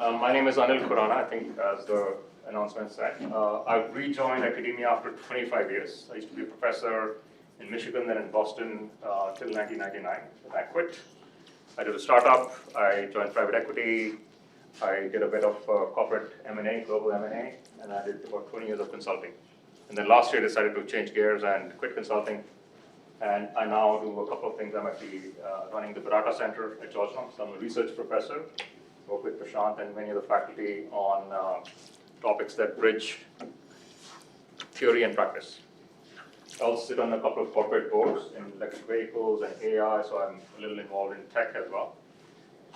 My name is Anil Khurana, I think as the announcement said. I've rejoined academia after 25 years. I used to be a professor in Michigan, then in Boston till 1999. Then I quit. I did a startup, I joined private equity, I did a bit of corporate M&A, global M&A, and I did about 20 years of consulting. And then last year I decided to change gears and quit consulting. And I now do a couple of things. I'm actually running the Barata Center at Georgetown. So I'm a research professor, work with Prashant and many of the faculty on topics that bridge theory and practice. I also sit on a couple of corporate boards in electric vehicles and AI, so I'm a little involved in tech as well.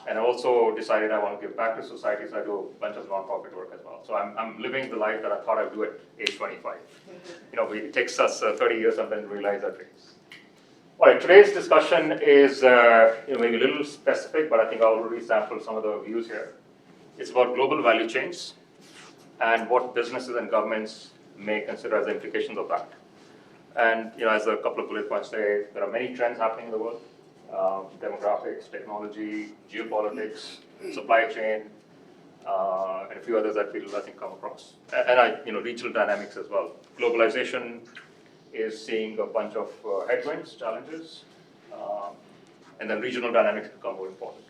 And I also decided I want to give back to society, so I do a bunch of nonprofit work as well. So I'm living the life that I thought I'd do at age 25. It takes us 30 years sometimes to realize our dreams. All right, today's discussion is maybe a little specific, but I think I'll already sample some of the views here. It's about global value chains and what businesses and governments may consider as the implications of that. And as a couple of bullet points say, there are many trends happening in the world. Demographics, technology, geopolitics, supply chain, and a few others that we'll, I think, come across. And regional dynamics as well. Globalization is seeing a bunch of headwinds, challenges, and then regional dynamics become more important.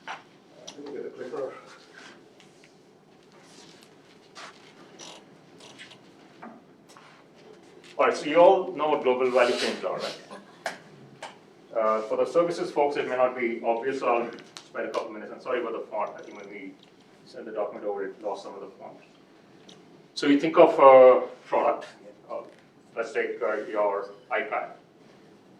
Let me get a clicker. All right, so you all know what global value chains are, right? For the services folks, it may not be obvious, so I'll spend a couple minutes. I'm sorry about the font. I think when we sent the document over, it lost some of the font. So you think of a product. Let's take your iPad.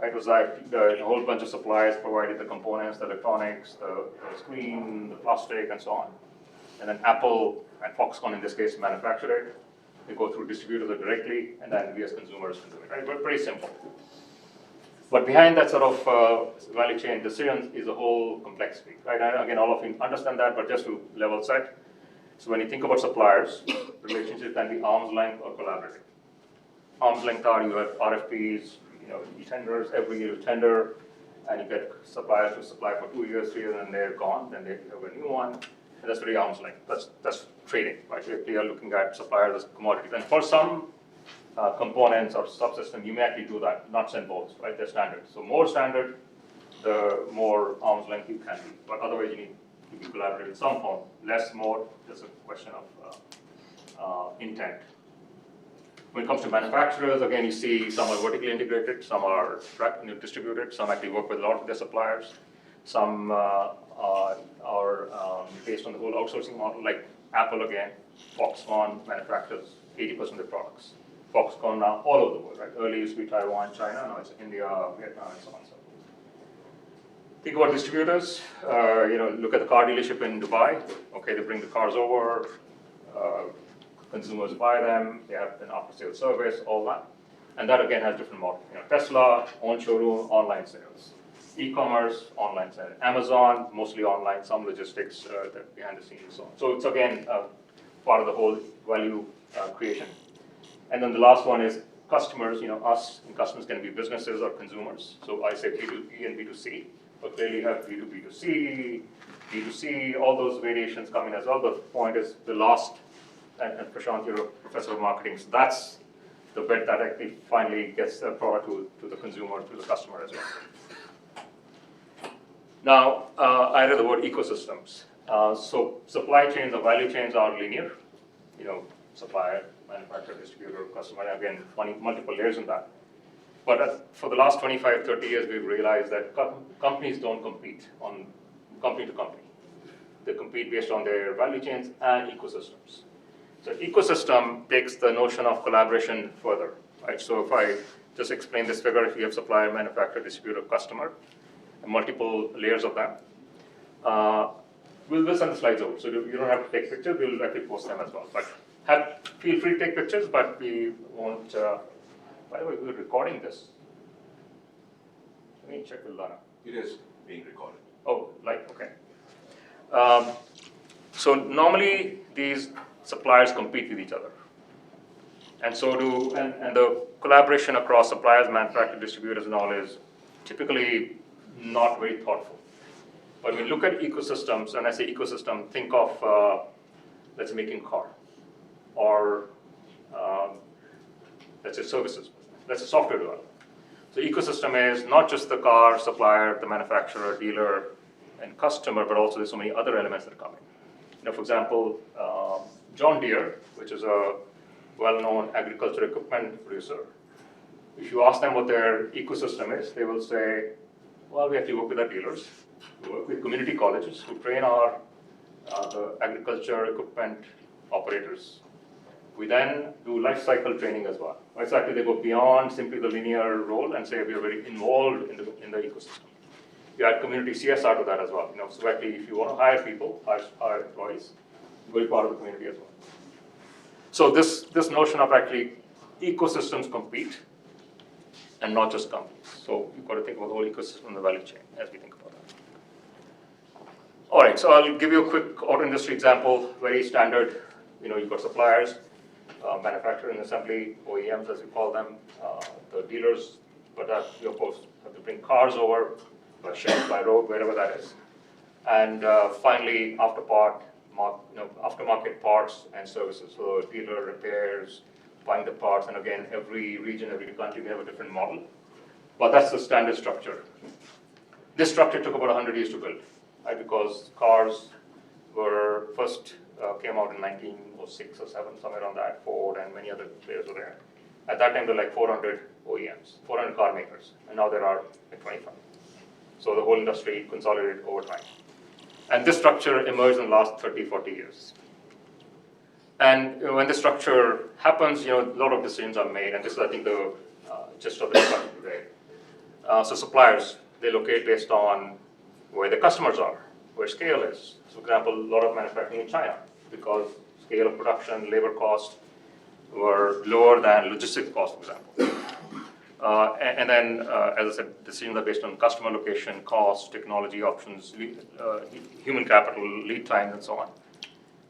It was like a whole bunch of suppliers provided the components, the electronics, the screen, the plastic, and so on. And then Apple and Foxconn, in this case, manufactured it. They go through distributors directly, and then we as consumers consume it. Right? But pretty simple. But behind that sort of value chain decisions is a whole complexity. Right? And again, all of you understand that, but just to level set. So when you think about suppliers, relationship can be arm's length or collaborative. Arm's length are you have RFPs, you tenders, every year you tender, and you get suppliers to supply for 2 years, 3 years, and they're gone, then they have a new one, and that's very arm's length. That's trading, right? We are looking at suppliers as commodities. And for some components or subsystems, you may actually do that, nuts and bolts, right? They're standard. So more standard, the more arm's length you can be. But otherwise, you need to be collaborative in some form. Less, more, just a question of intent. When it comes to manufacturers, again, you see some are vertically integrated, some are distributed, some actually work with a lot of their suppliers. Some are based on the whole outsourcing model, like Apple again, Foxconn manufactures 80% of the products. Foxconn now all over the world, right? Early used to be Taiwan, China, now it's India, Vietnam, and so on and so forth. Think about distributors, look at the car dealership in Dubai. Okay, they bring the cars over, consumers buy them, they have an after-sales service, all that. And that again has different models. Tesla, own showroom, online sales. E-commerce, online sales. Amazon, mostly online, some logistics behind the scenes and so on. So it's again part of the whole value creation. And then the last one is customers, us, and customers can be businesses or consumers. So I say B2B and B2C, but clearly you have B2B2C, B2C, all those variations come in as well. The point is the last, and Prashant, you're a professor of marketing, so that's the bit that actually finally gets the product to the consumer, to the customer as well. Now, I read the word ecosystems. So supply chains or value chains are linear, supplier, manufacturer, distributor, customer, again, multiple layers in that. But for the last 25, 30 years, we've realized that companies don't compete on company to company. They compete based on their value chains and ecosystems. So ecosystem takes the notion of collaboration further, right? So if I just explain this figure, if you have supplier, manufacturer, distributor, customer, and multiple layers of that, we'll send the slides over. So you don't have to take pictures, we'll actually post them as well. But feel free to take pictures, but we won't, by the way, we're recording this. Let me check with Lana. It is being recorded. Oh, okay. So normally these suppliers compete with each other. And so and the collaboration across suppliers, manufacturers, distributors and all is typically not very thoughtful. But when we look at ecosystems, and I say ecosystem, think of, let's say, making a car, or let's say services, let's say software development. So ecosystem is not just the car supplier, the manufacturer, dealer, and customer, but also there's so many other elements that come in. For example, John Deere, which is a well-known agriculture equipment producer, if you ask them what their ecosystem is, they will say, well, we actually work with our dealers, we work with community colleges who train our the agriculture equipment operators. We then do life cycle training as well. Exactly, they go beyond simply the linear role and say we are very involved in the ecosystem. You add community CSR to that as well. So actually, if you want to hire people, hire employees, you will be part of the community as well. So this notion of actually ecosystems compete, and not just companies. So you've got to think about the whole ecosystem and the value chain as we think about that. All right, so I'll give you a quick auto industry example, very standard. You've got suppliers, manufacturing, assembly, OEMs as we call them, the dealers, but that you of course have to bring cars over by ship, by road, wherever that is. And finally, aftermarket parts and services. So dealer repairs, buying the parts, and again, every region, every country, we have a different model. But that's the standard structure. This structure took about 100 years to build, right? Because cars were first came out in 1906 or 7, somewhere around that. Ford and many other players were there. At that time, there were like 400 OEMs, 400 car makers, and now there are like 25. So the whole industry consolidated over time. And this structure emerged in the last 30, 40 years. And when the structure happens, a lot of decisions are made, and this is, I think, the gist of the discussion today. So suppliers, they locate based on where the customers are, where scale is. So, for example, a lot of manufacturing in China, because scale of production, labor cost were lower than logistics cost, for example. And then, as I said, decisions are based on customer location, cost, technology options, human capital, lead times, and so on.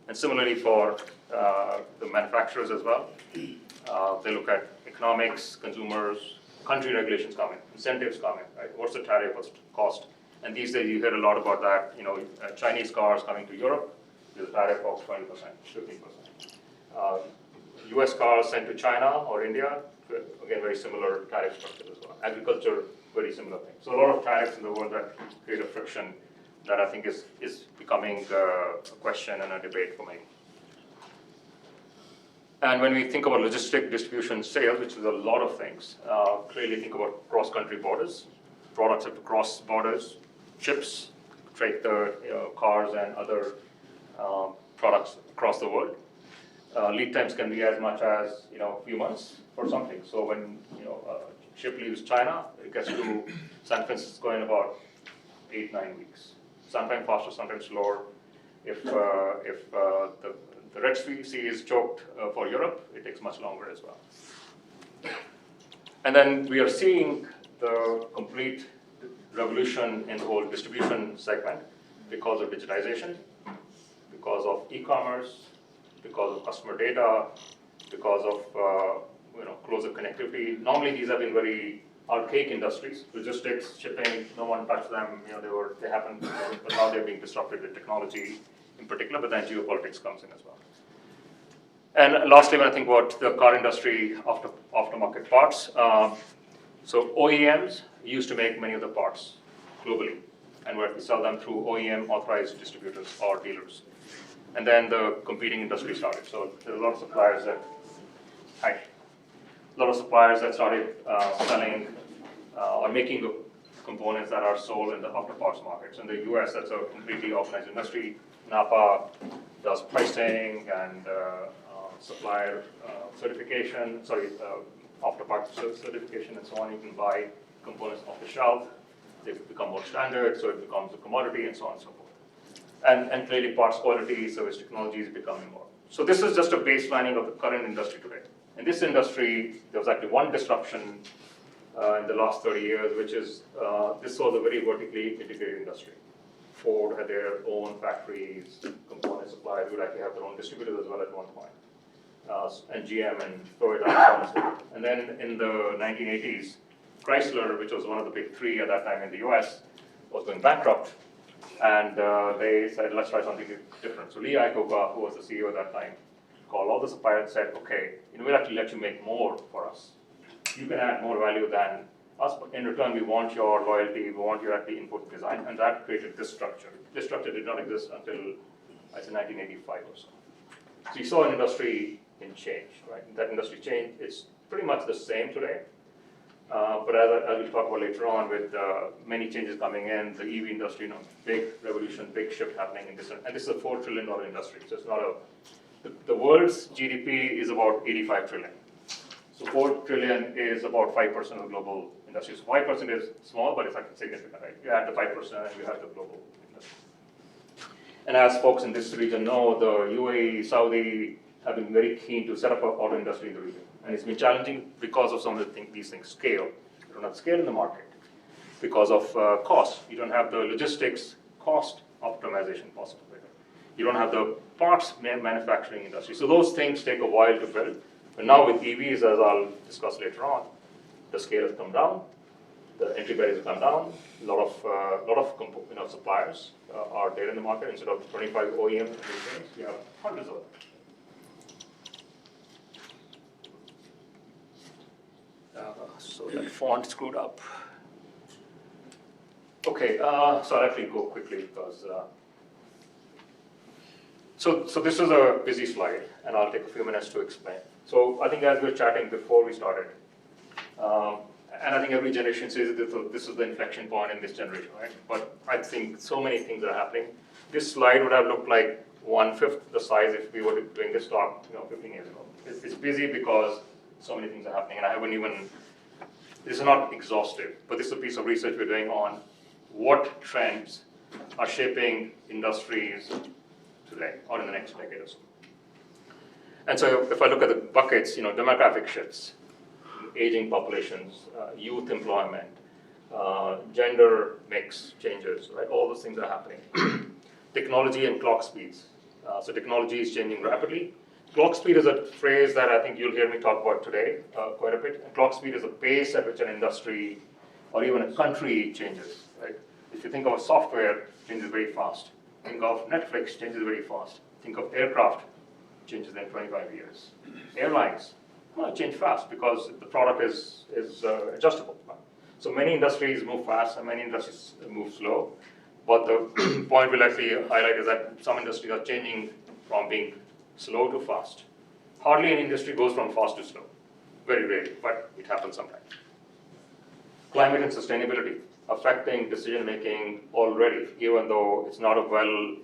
And similarly for the manufacturers as well, they look at economics, consumers, country regulations coming, incentives coming, right? What's the tariff, what's the cost? And these days you hear a lot about that, Chinese cars coming to Europe, there's a tariff of 20%, 15%. US cars sent to China or India, again, very similar tariff structure as well. Agriculture, very similar thing. So a lot of tariffs in the world that create a friction that I think is becoming a question and a debate for many. And when we think about logistic distribution sales, which is a lot of things, clearly think about cross-country borders. Products have to cross borders, ships, trade the cars and other products across the world. Lead times can be as much as a few months for something. So when a ship leaves China, it gets to San Francisco in about 8-9 weeks. Sometimes faster, sometimes slower. If the Red Sea is choked for Europe, it takes much longer as well. And then we are seeing the complete revolution in the whole distribution segment because of digitization, because of e-commerce, because of customer data, because of closer connectivity. Normally these have been very archaic industries, logistics, shipping, no one touched them, they happened, but now they're being disrupted with technology in particular, but then geopolitics comes in as well. And lastly, when I think about the car industry, aftermarket parts, so OEMs used to make many of the parts globally, and we sell them through OEM authorized distributors or dealers. And then the competing industry started. So there's a lot of suppliers that, started selling or making the components that are sold in the after parts markets. In the US, that's a completely organized industry. NAPA does pricing and supplier certification, after parts certification and so on. You can buy components off the shelf. They become more standard, so it becomes a commodity and so on and so forth. And clearly parts quality, service technology is becoming more. So this is just a baselining of the current industry today. In this industry, there was actually one disruption in the last 30 years, which is this was a very vertically integrated industry. Ford had their own factories, component suppliers, would actually have their own distributors as well at one point. And GM and Toyota and so on. And then in the 1980s, Chrysler, which was one of the big three at that time in the US, was going bankrupt. And they said, let's try something different. So Lee Iacocca, who was the CEO at that time, called all the suppliers and said, okay, we'll actually let you make more for us. You can add more value than us, but in return, we want your loyalty, we want your actually input design, and that created this structure. This structure did not exist until, I say, 1985 or so. So you saw an industry in change, right? That industry change is pretty much the same today, but as we'll talk about later on, with many changes coming in, the EV industry, big revolution, big shift happening in this, and this is a $4 trillion industry, so it's not the world's GDP is about 85 trillion. So 4 trillion is about 5% of the global industry. So 5% is small, but it's actually significant, right? You add the 5% and you have the global industry. And as folks in this region know, the UAE, Saudi have been very keen to set up an auto industry in the region. And it's been challenging because of some of these things. Scale. You don't have scale in the market. Because of cost. You don't have the logistics cost optimization possible. You don't have the parts manufacturing industry. So those things take a while to build. But now with EVs, as I'll discuss later on, the scale has come down, the entry barriers have come down, a lot of suppliers are there in the market. Instead of 25 OEMs, you have hundreds of them. So that font screwed up. Okay, so I'll actually go quickly because. So this is a busy slide, and I'll take a few minutes to explain. So I think as we were chatting before we started, and I think every generation says that this is the inflection point in this generation, right? But I think so many things are happening. This slide would have looked like 1/5 the size if we were doing this talk 15 years ago. It's busy because so many things are happening, and I haven't even, this is not exhaustive, but this is a piece of research we're doing on what trends are shaping industries today or in the next decade or so. And so if I look at the buckets, demographic shifts, aging populations, youth employment, gender mix changes, right? All those things are happening. Technology and clock speeds. So technology is changing rapidly. Clock speed is a phrase that I think you'll hear me talk about today quite a bit. And clock speed is a pace at which an industry or even a country changes, right? If you think of software, it changes very fast. Think of Netflix, changes very fast. Think of aircraft, changes in 25 years. Airlines, change fast because the product is adjustable. So many industries move fast and many industries move slow. But the point we'll actually highlight is that some industries are changing from being slow to fast. Hardly any industry goes from fast to slow. Very rarely, but it happens sometimes. Climate and sustainability affecting decision making already, even though it's not a well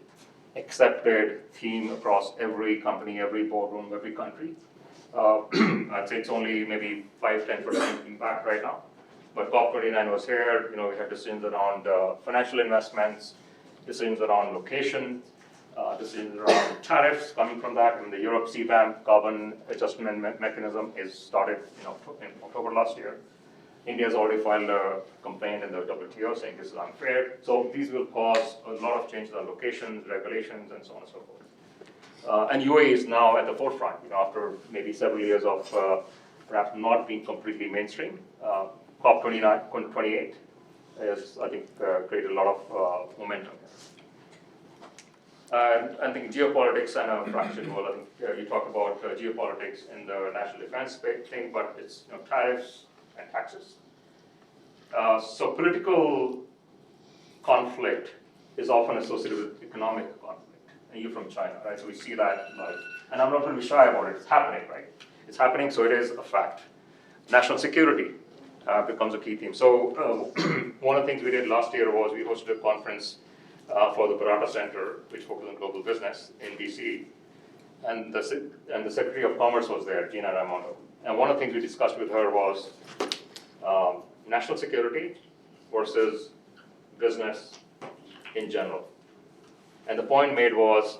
accepted theme across every company, every boardroom, every country. I'd say it's only maybe 5-10% impact right now. But COP29 was here. We had decisions around financial investments, decisions around location, decisions around tariffs coming from that. And the Europe CBAM carbon adjustment mechanism is started in October last year. India has already filed a complaint in the WTO saying this is unfair. So these will cause a lot of changes on locations, regulations, and so on and so forth. And UAE is now at the forefront, after maybe several years of perhaps not being completely mainstream. COP28 has, I think, created a lot of momentum. And I think geopolitics and a fraction. Well, I think you talk about geopolitics in the national defense thing, but it's tariffs and taxes. So political conflict is often associated with economic conflict. And you're from China, right? So we see that, and I'm not going to be shy about it. It's happening, right? It's happening, so it is a fact. National security becomes a key theme. So one of the things we did last year was we hosted a conference for the Barata Center, which focuses on global business in DC. And the Secretary of Commerce was there, Gina Raimondo. And one of the things we discussed with her was national security versus business in general. And the point made was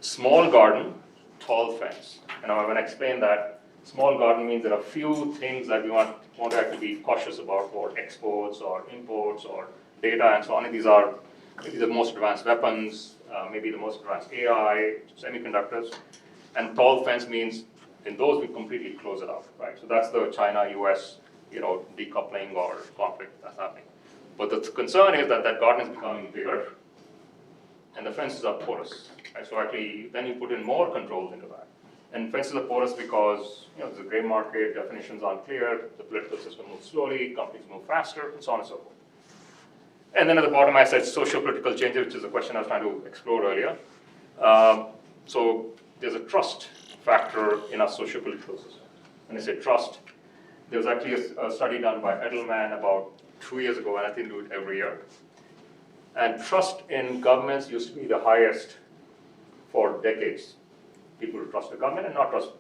small garden, tall fence. And when I explain that, small garden means there are few things that we want to actually be cautious about for exports or imports or data and so on. And these are maybe the most advanced weapons, maybe the most advanced AI, semiconductors. And tall fence means in those we completely close it out, right? So that's the China-US, decoupling or conflict that's happening. But the concern is that that garden is becoming bigger, and the fences are porous. Right? So actually, then you put in more controls into that. And fences are porous because there's a gray market, definitions aren't clear, the political system moves slowly, companies move faster, and so on and so forth. And then at the bottom, I said socio-political changes, which is a question I was trying to explore earlier. So there's a trust factor in our socio-political system. When I say trust, there was actually a study done by Edelman about 2 years ago, and I think they do it every year. And trust in governments used to be the highest for decades. People would trust the government and not trust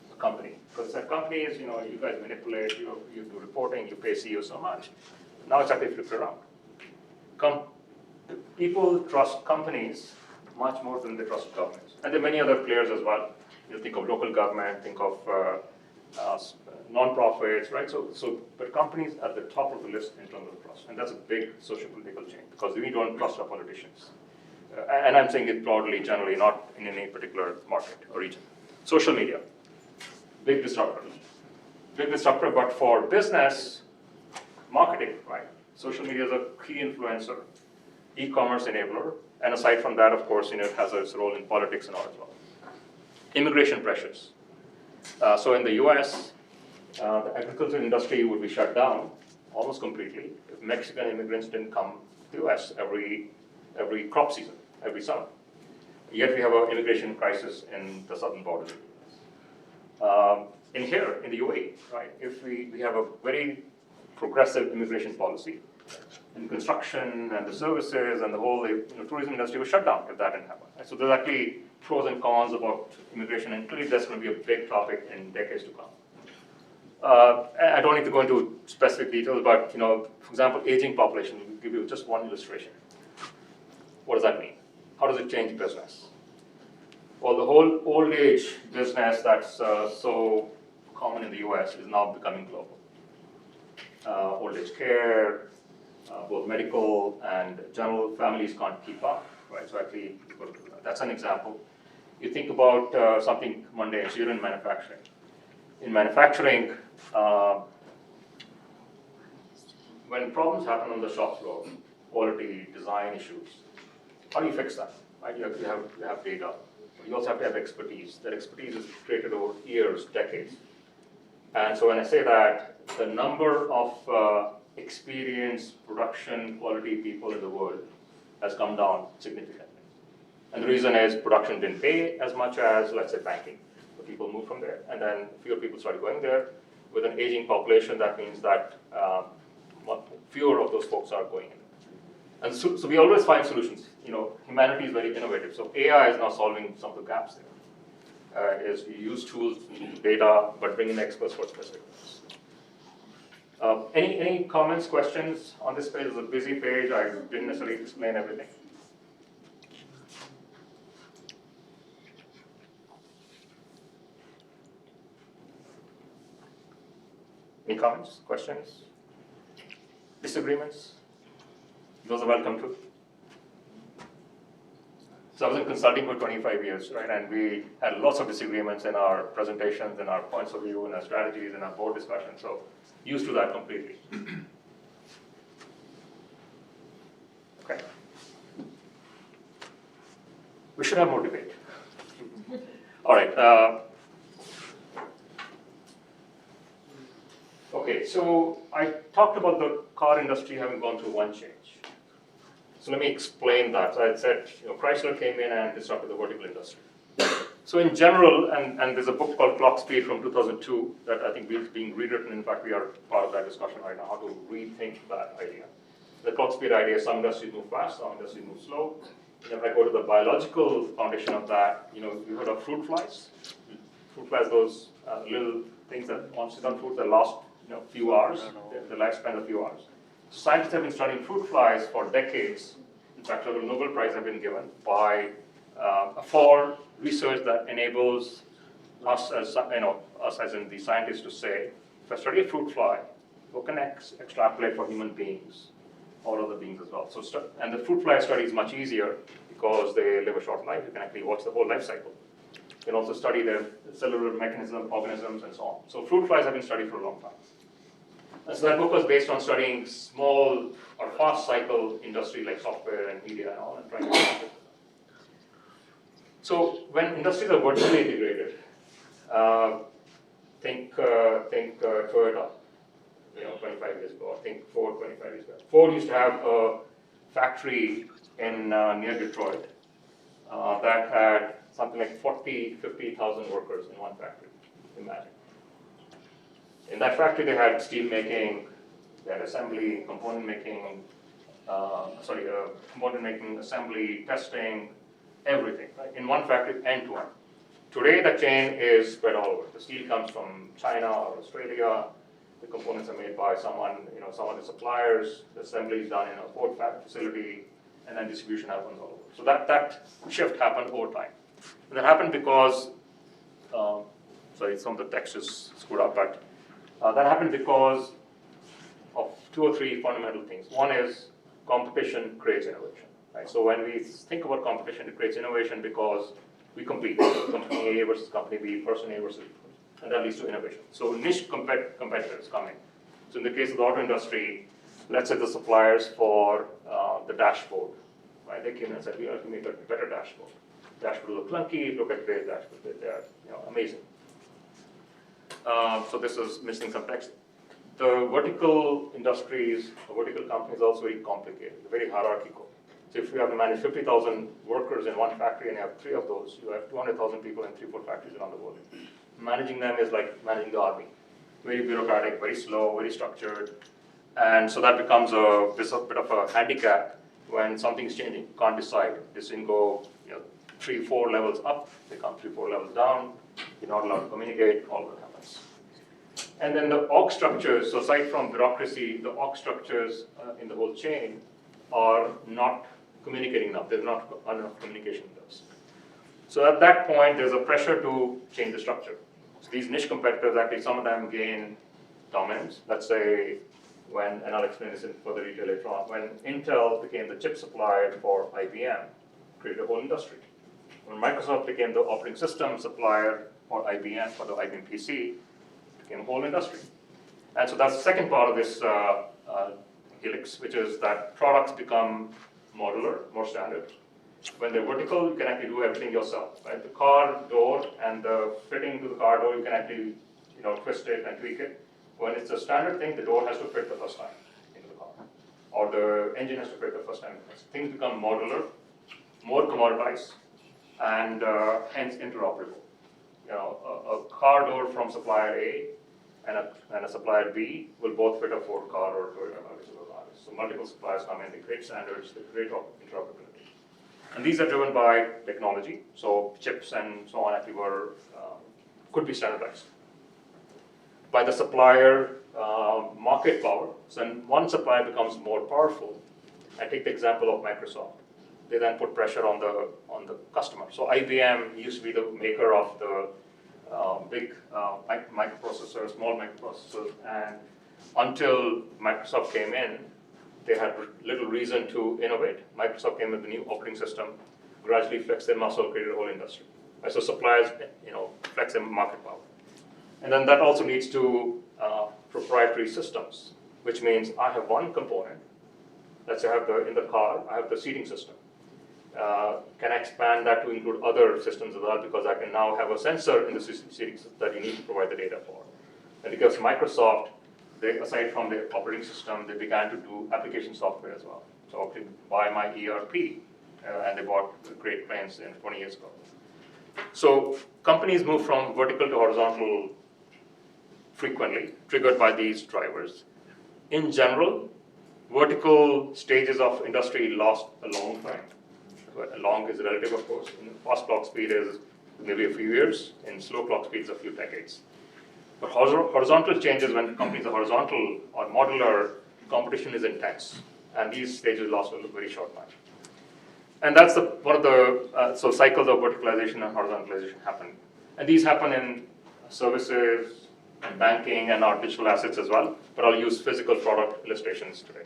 the company. Because that company is, you guys manipulate, you do reporting, you pay CEO so much. Now it's actually flipped around. People trust companies much more than they trust governments. And there are many other players as well. You think of local government, think of non-profits, right? But companies at the top of the list in terms of trust. And that's a big social political change because we don't trust our politicians. And I'm saying it broadly, generally, not in any particular market or region. Social media, big disruptor. Big disruptor, but for business, marketing, right? Social media is a key influencer, e-commerce enabler, and aside from that, of course, it has its role in politics and all as well. Immigration pressures. So in the US, the agricultural industry would be shut down almost completely if Mexican immigrants didn't come to the US every crop season, every summer. Yet we have an immigration crisis in the southern border of the US. In here, in the UAE, right, if we have a very progressive immigration policy, and construction and the services and the whole tourism industry was shut down if that didn't happen. Right? So there's actually pros and cons about immigration, and clearly that's going to be a big topic in decades to come. I don't need to go into specific details, but for example, aging population. We'll give you just one illustration. What does that mean? How does it change business? Well, the whole old age business that's so common in the US is now becoming global. Old age care, both medical and general, families can't keep up, right? So actually, that's an example. You think about something mundane, so you're in manufacturing. In manufacturing, when problems happen on the shop floor, quality, design issues, how do you fix that? Right? You have data. You also have to have expertise. That expertise is created over years, decades. And so when I say that, the number of experienced production quality people in the world has come down significantly. And the reason is production didn't pay as much as, let's say, banking. So people moved from there, and then fewer people started going there. With an aging population, that means that fewer of those folks are going in. And so we always find solutions. Humanity is very innovative. So AI is now solving some of the gaps there. Is we use tools, data, but bring in experts for specific things. Any comments, questions on this page? It's a busy page. I didn't necessarily explain everything. Any comments, questions, disagreements? Those are welcome too. So I was in consulting for 25 years, right? And we had lots of disagreements in our presentations, in our points of view, in our strategies, in our board discussions. So used to that completely. Okay. We should have more debate. All right. Okay, so I talked about the car industry having gone through one change. So let me explain that. So I said, Chrysler came in and disrupted the vertical industry. So in general, and there's a book called Clock Speed from 2002 that I think is being rewritten. In fact, we are part of that discussion right now, how to rethink that idea. The clock speed idea, some industries move fast, some industries move slow. If I go to the biological foundation of that, you heard of fruit flies. Fruit flies, those little things that once sit on fruit that last few hours, the lifespan of a few hours. Scientists have been studying fruit flies for decades. In fact, a Nobel Prize have been given for research that enables us as in the scientists to say, if I study a fruit fly, we can extrapolate for human beings or other beings as well. And the fruit fly study is much easier because they live a short life. You can actually watch the whole life cycle. You can also study their cellular mechanism, organisms, and so on. So fruit flies have been studied for a long time. And so that book was based on studying small or fast cycle industry like software and media and all, and trying to. So when industries are vertically integrated, think Toyota, 25 years ago, or think Ford 25 years ago. Ford used to have a factory in near Detroit that had something like 50,000 workers in one factory. Imagine. In that factory, they had steel making, they had assembly, component making, component making, assembly, testing, everything, right? In one factory, end to end. Today, the chain is spread all over. The steel comes from China or Australia. The components are made by someone, some of the suppliers. The assembly is done in a Ford facility, and then distribution happens all over. So that shift happened over time. And that happened because, some of the text is screwed up, but that happened because of 2 or 3 fundamental things. One is competition creates innovation. Right? So when we think about competition, it creates innovation because we compete. Company A versus company B, person A versus, and that leads to innovation. So niche competitors come in. So in the case of the auto industry, let's say the suppliers for the dashboard, right? They came in and said, we have to make a better dashboard. Dashboard look clunky, look at today's dashboard, they are amazing. So this is missing some text. The vertical industries, the vertical companies are also very complicated, very hierarchical. So if you have to manage 50,000 workers in one factory and you have 3 of those, you have 200,000 people in 3-4 factories around the world. Managing them is like managing the army. Very bureaucratic, very slow, very structured. And so that becomes a bit of a handicap when something's changing. You can't decide. This can go 3-4 levels up, they come 3-4 levels down. You're not allowed to communicate, all that happens. And then the org structures, so aside from bureaucracy, the org structures in the whole chain are not communicating enough. There's not enough communication in those. So at that point, there's a pressure to change the structure. So these niche competitors, actually, some of them gain dominance. Let's say when, and I'll explain this in further detail later on, when Intel became the chip supplier for IBM, created a whole industry. When Microsoft became the operating system supplier for IBM, for the IBM PC, it became a whole industry. And so that's the second part of this helix, which is that products become modular, more standard. When they're vertical, you can actually do everything yourself, right? The car door and the fitting to the car door, you can actually, twist it and tweak it. When it's a standard thing, the door has to fit the first time into the car, or the engine has to fit the first time. Things become modular, more commoditized, and hence interoperable. A car door from supplier A and a supplier B will both fit a Ford car or Toyota car. So multiple suppliers come in, they create standards, they create interoperability. And these are driven by technology, so chips and so on actually could be standardized. By the supplier market power, so when one supplier becomes more powerful, I take the example of Microsoft, they then put pressure on the customer. So IBM used to be the maker of the big microprocessors, small microprocessors, and until Microsoft came in, they had little reason to innovate. Microsoft came with the new operating system, gradually flexed their muscle, created a whole industry. Right, so suppliers, flex their market power. And then that also leads to proprietary systems, which means I have one component. Let's say I have in the car, I have the seating system. Can I expand that to include other systems as well? Because I can now have a sensor in the seating system that you need to provide the data for. And because Microsoft, aside from the operating system, they began to do application software as well. So I could buy my ERP, and they bought Great Plains 20 years ago. So companies move from vertical to horizontal frequently, triggered by these drivers. In general, vertical stages of industry last a long time. Long is relative, of course. In fast clock speed is maybe a few years. In slow clock speed is a few decades. But horizontal changes, when companies are horizontal or modular, competition is intense. And these stages last a very short time. And that's one of the cycles of verticalization and horizontalization happen. And these happen in services, and banking, and our digital assets as well. But I'll use physical product illustrations today.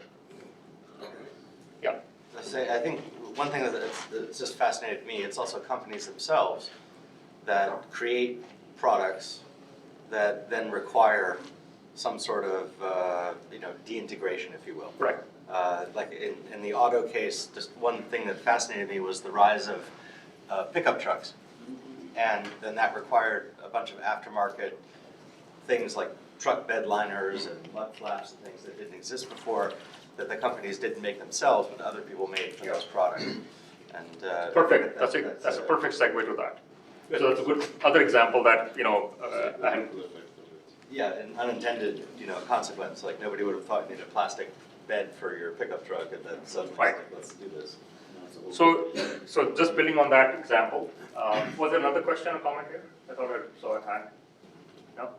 Yeah. I think one thing that's just fascinated me, it's also companies themselves that create products that then require some sort of de-integration, if you will. Right. Like in the auto case, just one thing that fascinated me was the rise of pickup trucks. And then that required a bunch of aftermarket things like truck bed liners and mud flaps and things that didn't exist before, that the companies didn't make themselves, but other people made for those products. And perfect. That's a perfect segue to that. So that's a good other example that yeah, an unintended consequence. Like nobody would have thought you needed a plastic bed for your pickup truck, and then suddenly right. Like, let's do this. So just building on that example, was there another question or comment here? I thought I saw a hand. No?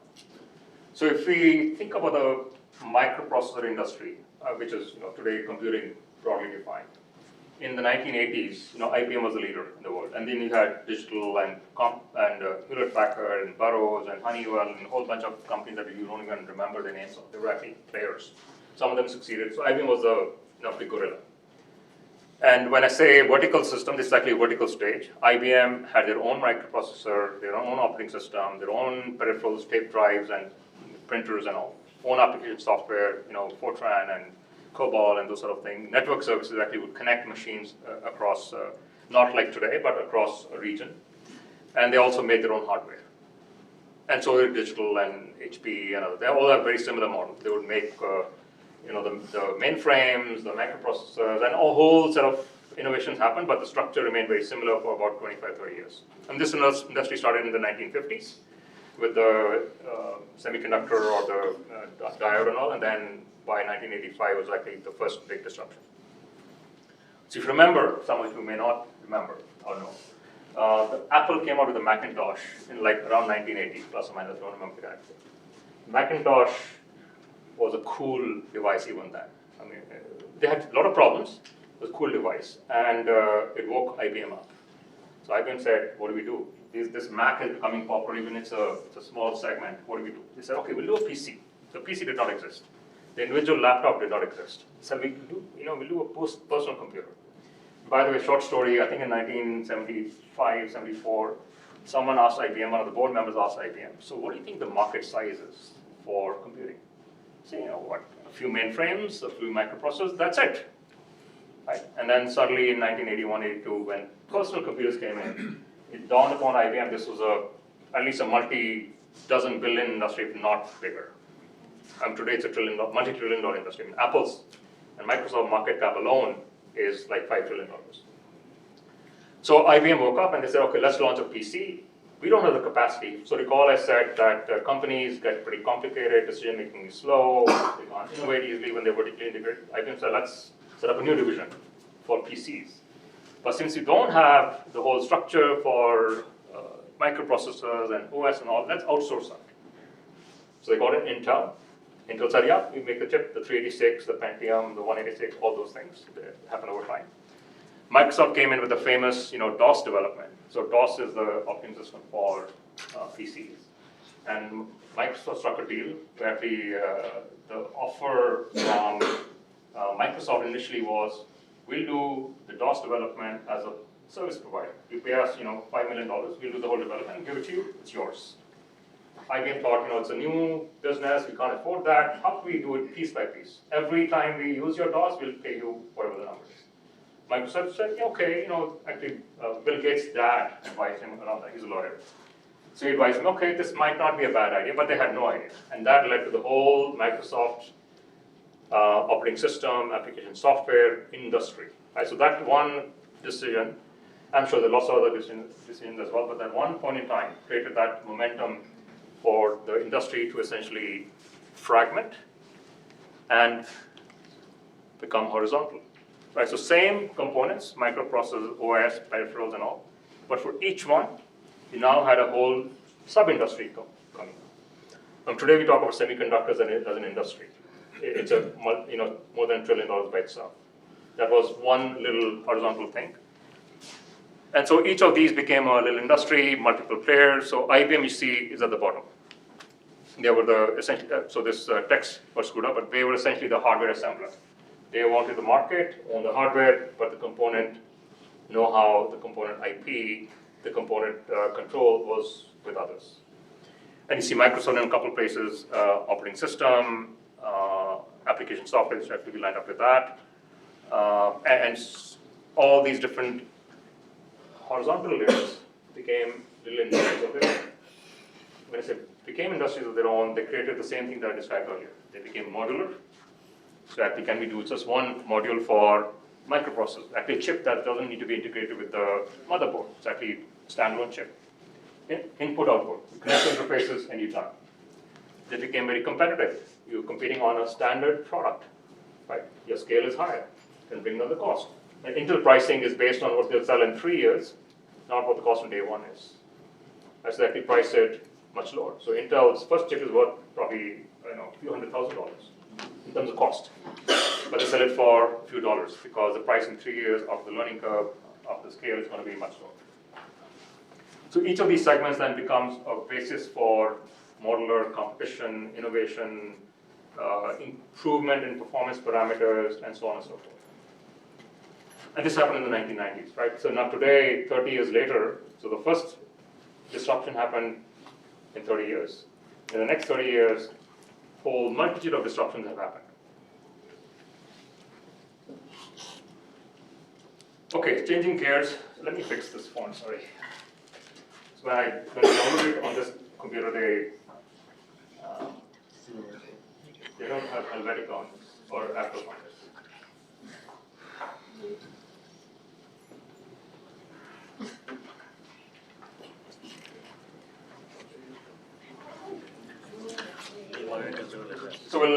So if we think about the microprocessor industry, which is today computing broadly defined, in the 1980s, IBM was the leader in the world, and then you had Digital and Hewlett-Packard and Burroughs and Honeywell and a whole bunch of companies that you don't even remember the names of. They were actually players. Some of them succeeded. So IBM was the big gorilla. And when I say vertical system, this is actually a vertical stage. IBM had their own microprocessor, their own operating system, their own peripherals, tape drives, and printers and all. Own application software, Fortran and COBOL and those sort of things. Network services actually would connect machines across, not like today, but across a region. And they also made their own hardware. And so did Digital and HP and others. They all have very similar models. They would make the mainframes, the microprocessors, and a whole set of innovations happened, but the structure remained very similar for about 25, 30 years. And this industry started in the 1950s with the semiconductor or the diode and all, and then by 1985 was actually the first big disruption. So if you remember, some of you may not remember or know, Apple came out with the Macintosh in like around 1980, plus or minus, I don't remember exactly. Macintosh was a cool device even then. I mean, they had a lot of problems. It was a cool device, and it woke IBM up. So IBM said, what do we do? This Mac is becoming popular, even it's a small segment. What do we do? They said, okay, we'll do a PC. The PC did not exist. The individual laptop did not exist. So we'll do a personal computer. By the way, short story, I think in 1975, 74, someone asked IBM, one of the board members asked IBM, so what do you think the market size is for computing? So, what, a few mainframes, a few microprocessors, that's it. Right? And then suddenly in 1981, 82, when personal computers came in, it dawned upon IBM this was at least a multi-dozen billion industry, if not bigger. Today it's a multi-trillion dollar industry. I mean, Apple's and Microsoft market cap alone is like $5 trillion. So IBM woke up and they said, okay, let's launch a PC. We don't have the capacity. So recall I said that companies get pretty complicated, decision making is slow, they can't innovate easily when they're vertically integrated. IBM said, let's set up a new division for PCs. But since you don't have the whole structure for microprocessors and OS and all, let's outsource that. So they got it Intel. Intel said, yeah, we make the chip, the 386, the Pentium, the 186, all those things. They happen over time. Microsoft came in with the famous, DOS development. So DOS is the operating system for PCs. And Microsoft struck a deal where the offer from Microsoft initially was, we'll do the DOS development as a service provider. You pay us, $5 million, we'll do the whole development and give it to you, it's yours. IBM thought, it's a new business, we can't afford that. How do we do it piece by piece? Every time we use your DOS, we'll pay you whatever the number is. Microsoft said, yeah, okay, actually, Bill Gates' dad advised him around that, he's a lawyer. So he advised him, okay, this might not be a bad idea, but they had no idea. And that led to the whole Microsoft operating system, application software industry. Right? So that one decision, I'm sure there are lots of other decisions as well, but that one point in time created that momentum for the industry to essentially fragment and become horizontal. Right, so same components, microprocessors, OS, peripherals and all, but for each one, you now had a whole sub-industry coming. Today we talk about semiconductors as an industry. It's more than $1 trillion by itself. That was one little horizontal thing. And so each of these became a little industry, multiple players. So IBM, you see, is at the bottom. They were so this text was screwed up, but they were essentially the hardware assembler. They wanted the market, own the hardware, but the component know-how, the component IP, the component control was with others. And you see Microsoft in a couple places, operating system, application software which have to be lined up with that, and all these different horizontal layers became little industries of their own. When I say became industries of their own, they created the same thing that I described earlier. They became modular. So actually, can we do just one module for microprocessor? Actually, a chip that doesn't need to be integrated with the motherboard. It's actually a standalone chip. Input, output, you connect interfaces, and you're done. They became very competitive. You're competing on a standard product, right? Your scale is higher, can bring down the cost. And Intel pricing is based on what they'll sell in 3 years, not what the cost on day one is. That's they actually price it much lower. So Intel's first chip is worth probably a few $100,000 in terms of cost, but they sell it for a few dollars because the price in 3 years of the learning curve of the scale is going to be much lower. So each of these segments then becomes a basis for modular competition, innovation, improvement in performance parameters, and so on and so forth. And this happened in the 1990s, right? So now today, 30 years later, so the first disruption happened in 30 years. In the next 30 years, a whole multitude of disruptions have happened. Okay, changing gears. Let me fix this font, sorry. So when I download it on this computer, they don't have Helvetica on this, or Apple on this. So we'll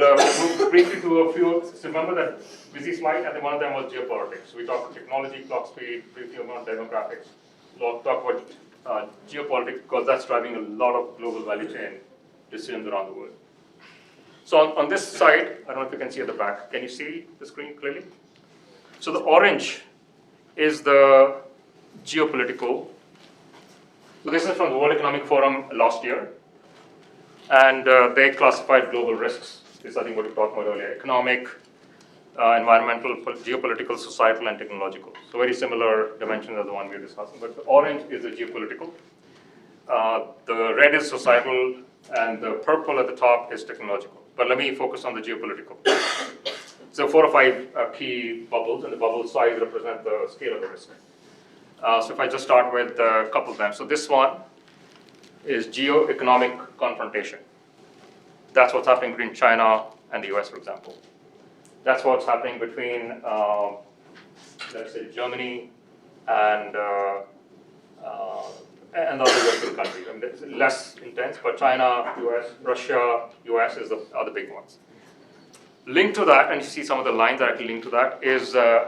move briefly to a few. So remember that busy slide, and then one of them was geopolitics. So we talked technology, clock speed, briefly about demographics. We'll talk about geopolitics because that's driving a lot of global value chain decisions around the world. So on this side, I don't know if you can see at the back. Can you see the screen clearly? So the orange is the geopolitical. So this is from the World Economic Forum last year. And they classified global risks. This is, I think, what we talked about earlier: economic, environmental, geopolitical, societal, and technological. So very similar dimensions as the one we're discussing. But the orange is the geopolitical. The red is societal, and the purple at the top is technological. But let me focus on the geopolitical. So 4 or 5 key bubbles, and the bubble size represent the scale of the risk. So if I just start with a couple of them. So this one is geo-economic confrontation. That's what's happening between China and the US, for example. That's what's happening between, let's say, Germany and other Western countries. I mean, it's less intense, but China, US, Russia, US are the big ones. Linked to that, and you see some of the lines that actually link to that, is the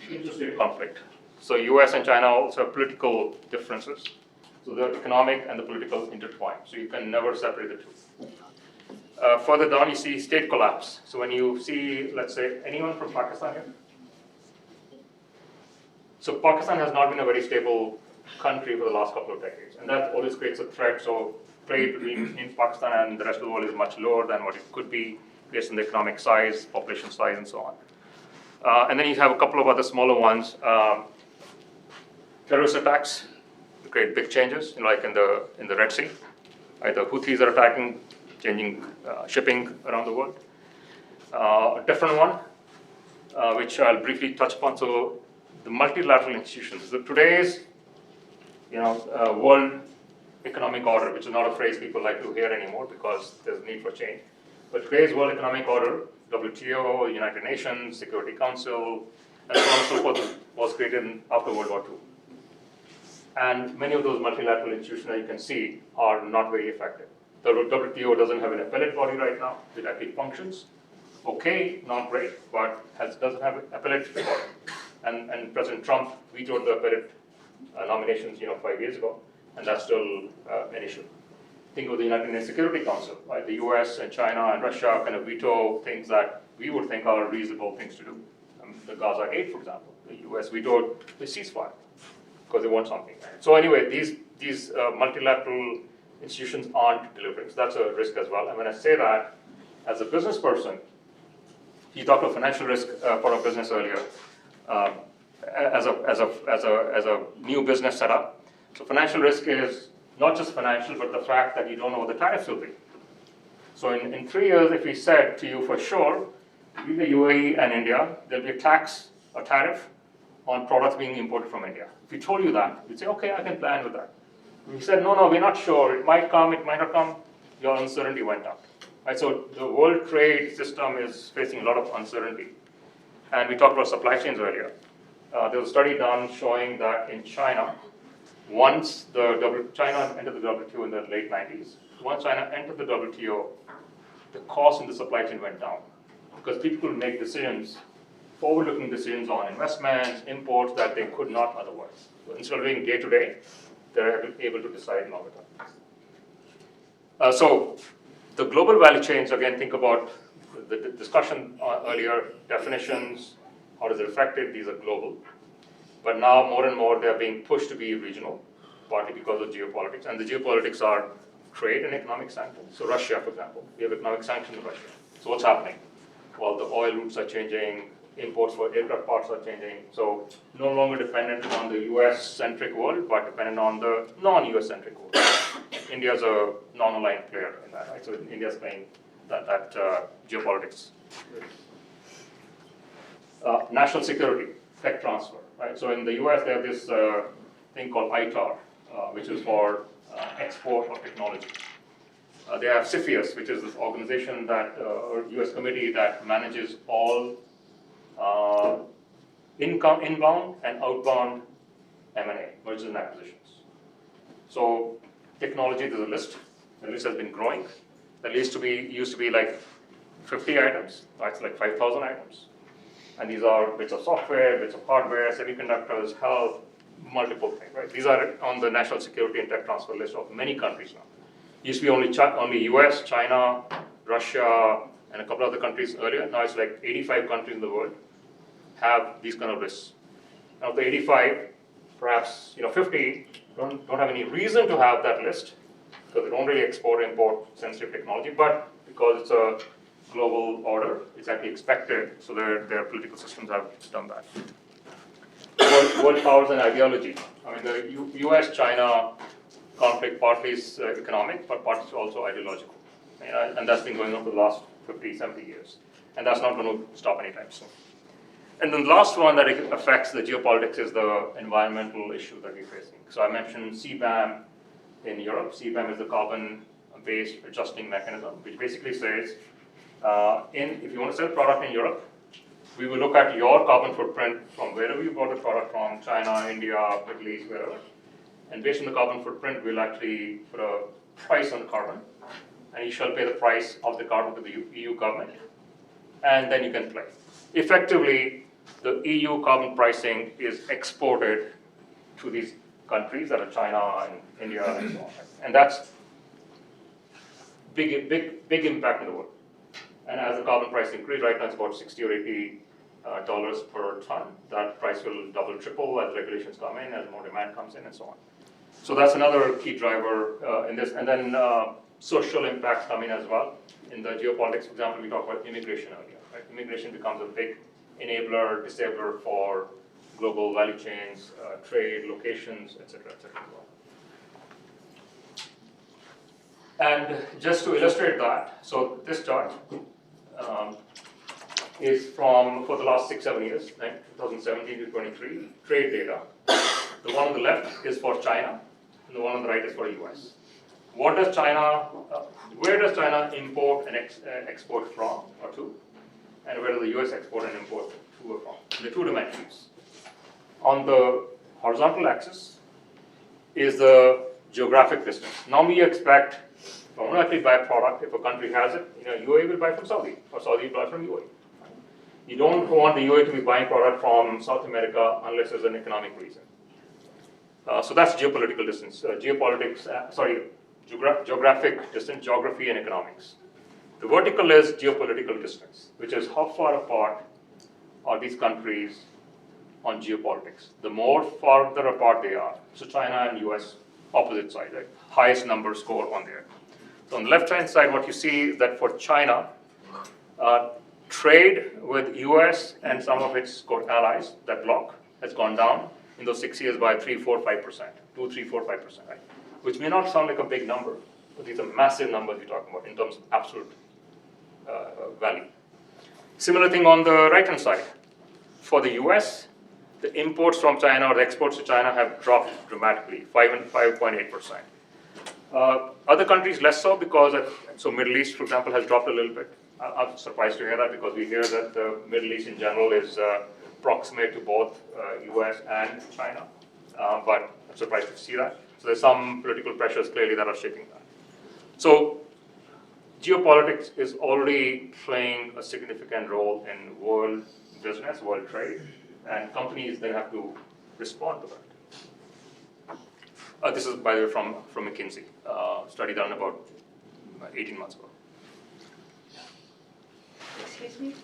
interstate conflict. So US and China also have political differences. So the economic and the political intertwine. So you can never separate the two. Further down, you see state collapse. So when you see, let's say, anyone from Pakistan here? So Pakistan has not been a very stable country for the last couple of decades. And that always creates a threat. So trade between Pakistan and the rest of the world is much lower than what it could be based on the economic size, population size, and so on. And then you have a couple of other smaller ones. Terrorist attacks create big changes, like in the Red Sea. The Houthis are attacking, changing shipping around the world. A different one, which I'll briefly touch upon. So the multilateral institutions. So today's world economic order, which is not a phrase people like to hear anymore because there's a need for change. But today's world economic order, WTO, United Nations, Security Council, and so on and so forth, was created after World War II. And many of those multilateral institutions that you can see are not very effective. The WTO doesn't have an appellate body right now. It actually functions okay, not great, but doesn't have an appellate body. And President Trump vetoed the appellate nominations 5 years ago, and that's still an issue. Think of the United Nations Security Council, right? The US and China and Russia kind of veto things that we would think are reasonable things to do. The Gaza aid, for example. The US vetoed the ceasefire because they want something. So anyway, these multilateral institutions aren't delivering. So that's a risk as well. And when I say that, as a business person, you talked about financial risk for a business earlier, as a new business setup. So financial risk is not just financial, but the fact that you don't know what the tariffs will be. So in 3 years, if we said to you for sure, in the UAE and India, there'll be a tariff on products being imported from India. If we told you that, you'd say, okay, I can plan with that. We said, no, we're not sure. It might come, it might not come. Your uncertainty went up. Right? So the world trade system is facing a lot of uncertainty. And we talked about supply chains earlier. There was a study done showing that in China, once China entered the WTO in the late 90s, once China entered the WTO, the cost in the supply chain went down because people could make decisions, forward-looking decisions on investments, imports that they could not otherwise. So instead of doing day-to-day, they're able to decide longer term. So the global value chains, again, think about the discussion earlier, definitions, how does it affect it, these are global. But now more and more they're being pushed to be regional, partly because of geopolitics. And the geopolitics are trade and economic sanctions. So Russia, for example, we have economic sanctions in Russia. So what's happening? Well, the oil routes are changing, imports for aircraft parts are changing. So no longer dependent on the US-centric world, but dependent on the non-US-centric world. India's a non-aligned player in that, right? So India's playing that geopolitics. National security, tech transfer, right? So in the US, they have this thing called ITAR, which is for export of technology. They have CFIUS, which is this organization that, or US committee that manages all inbound and outbound M&A, mergers and acquisitions. So technology, there's a list. The list has been growing. The list used to be like 50 items. Now it's like 5,000 items. And these are bits of software, bits of hardware, semiconductors, health, multiple things, right? These are on the national security and tech transfer list of many countries now. Used to be only US, China, Russia, and a couple other countries earlier. Now it's like 85 countries in the world have these kind of lists. Now the 85, perhaps 50 don't have any reason to have that list because they don't really export or import sensitive technology, but because it's a global order, it's actually expected, so their political systems have done that. World powers and ideology. I mean, the US-China conflict partly is economic, but partly is also ideological. And that's been going on for the last 50, 70 years. And that's not going to stop anytime soon. And then the last one that affects the geopolitics is the environmental issue that we're facing. So I mentioned CBAM in Europe. CBAM is the carbon-based adjusting mechanism, which basically says, if you want to sell a product in Europe, we will look at your carbon footprint from wherever you bought the product from, China, India, Middle East, wherever. And based on the carbon footprint, we'll actually put a price on the carbon, and you shall pay the price of the carbon to the EU government, and then you can play. Effectively, the EU carbon pricing is exported to these countries that are China and India and so on. And that's big impact in the world. And as the carbon price increases, right now it's about $60 or $80 per ton. That price will double, triple as regulations come in, as more demand comes in, and so on. So that's another key driver in this. And then social impacts come in as well. In the geopolitics, for example, we talked about immigration earlier. Right? Immigration becomes a big enabler, disabler for global value chains, trade, locations, et cetera, as well. And just to illustrate that, so this chart is for the last 6-7 years, 2017 to 23, trade data. The one on the left is for China, and the one on the right is for US. Where does China import and export from or to? And where does the US export and import to or from? The two dimensions. On the horizontal axis is the geographic distance. Normally you expect, if I want to actually buy a product, if a country has it, UAE will buy from Saudi, or Saudi will buy from UAE. You don't want the UAE to be buying product from South America unless there's an economic reason. So that's geopolitical distance. Geographic distance, geography and economics. The vertical is geopolitical distance, which is how far apart are these countries on geopolitics. The more farther apart they are, so China and US, opposite side, right? Highest number score on there. So on the left-hand side, what you see is that for China, trade with US and some of its allies, that bloc, has gone down in those 6 years by 3, 4, 5%, 2, 3, 4, 5%, right? which may not sound like a big number, but these are massive numbers we're talking about in terms of absolute value. Similar thing on the right-hand side. For the US, the imports from China or the exports to China have dropped dramatically, 5.8%. Other countries less so because, so Middle East, for example, has dropped a little bit. I'm surprised to hear that because we hear that the Middle East in general is proximate to both US and China, but I'm surprised to see that. So there's some political pressures clearly that are shaping that. So geopolitics is already playing a significant role in world business, world trade, and companies then have to respond to that. This is, by the way, from McKinsey, study done about 18 months ago. Excuse me?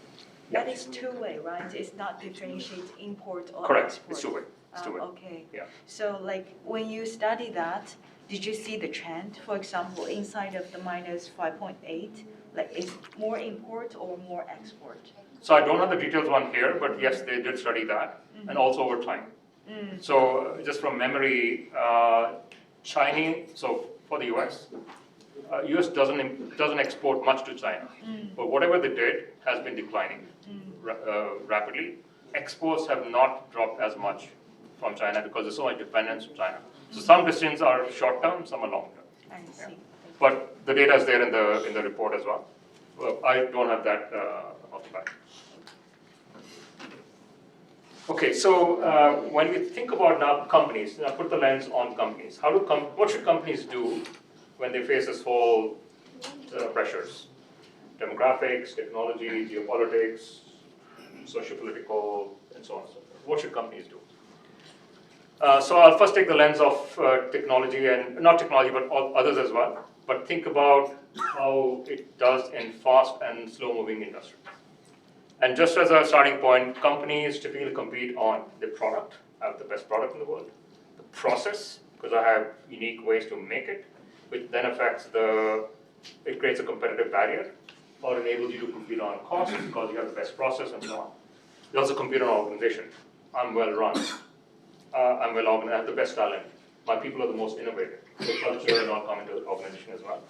That is two-way, right? It's not differentiate import or Correct. export? It's two-way. It's two-way. Okay. Yeah. So like when you study that, did you see the trend? For example, inside of the minus 5.8, like is more import or more export? So I don't have the details one here, but yes, they did study that, and also over time. So just from memory, Chinese, so for the US, US doesn't export much to China, but whatever they did has been declining rapidly. Exports have not dropped as much from China because there's so much dependence on China. So some decisions are short term, some are long term. I see. But the data is there in the report as well. I don't have that off the bat. Okay, so when we think about now companies, now put the lens on companies. What should companies do when they face this whole pressures? Demographics, technology, geopolitics, socio-political, and so on and so forth. What should companies do? So I'll first take the lens of technology, and not technology, but all others as well. But think about how it does in fast and slow-moving industries. And just as a starting point, companies typically compete on the product. I have the best product in the world. The process, because I have unique ways to make it, which then affects it creates a competitive barrier, or enables you to compete on cost because you have the best process and so on. You also compete on organization. I'm well run. I'm well organized. I have the best talent. My people are the most innovative. The culture and all come into the organization as well.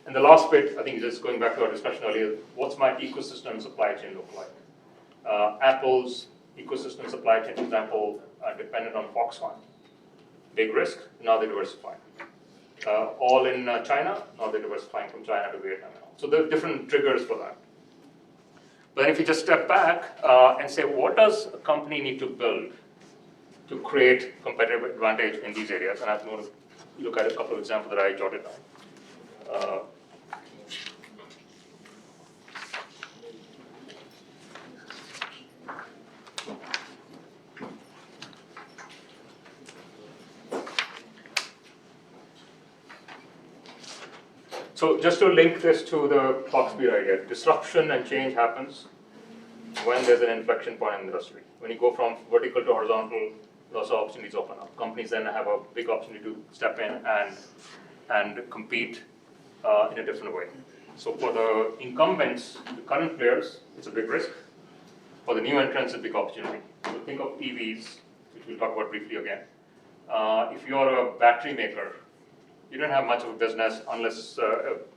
And the last bit, I think just going back to our discussion earlier, what's my ecosystem and supply chain look like? Apple's ecosystem supply chain, for example, dependent on Foxconn. Big risk, now they diversify. All in China, now they're diversifying from China to Vietnam. So there are different triggers for that. But then if you just step back and say, what does a company need to build to create competitive advantage in these areas? And I'm going to look at a couple of examples that I jotted down. So just to link this to the clock speed idea, disruption and change happens when there's an inflection point in the industry. When you go from vertical to horizontal, lots of opportunities open up. Companies then have a big opportunity to step in and compete in a different way. So for the incumbents, the current players, it's a big risk. For the new entrants, it's a big opportunity. So think of EVs, which we'll talk about briefly again. If you're a battery maker, you didn't have much of a business unless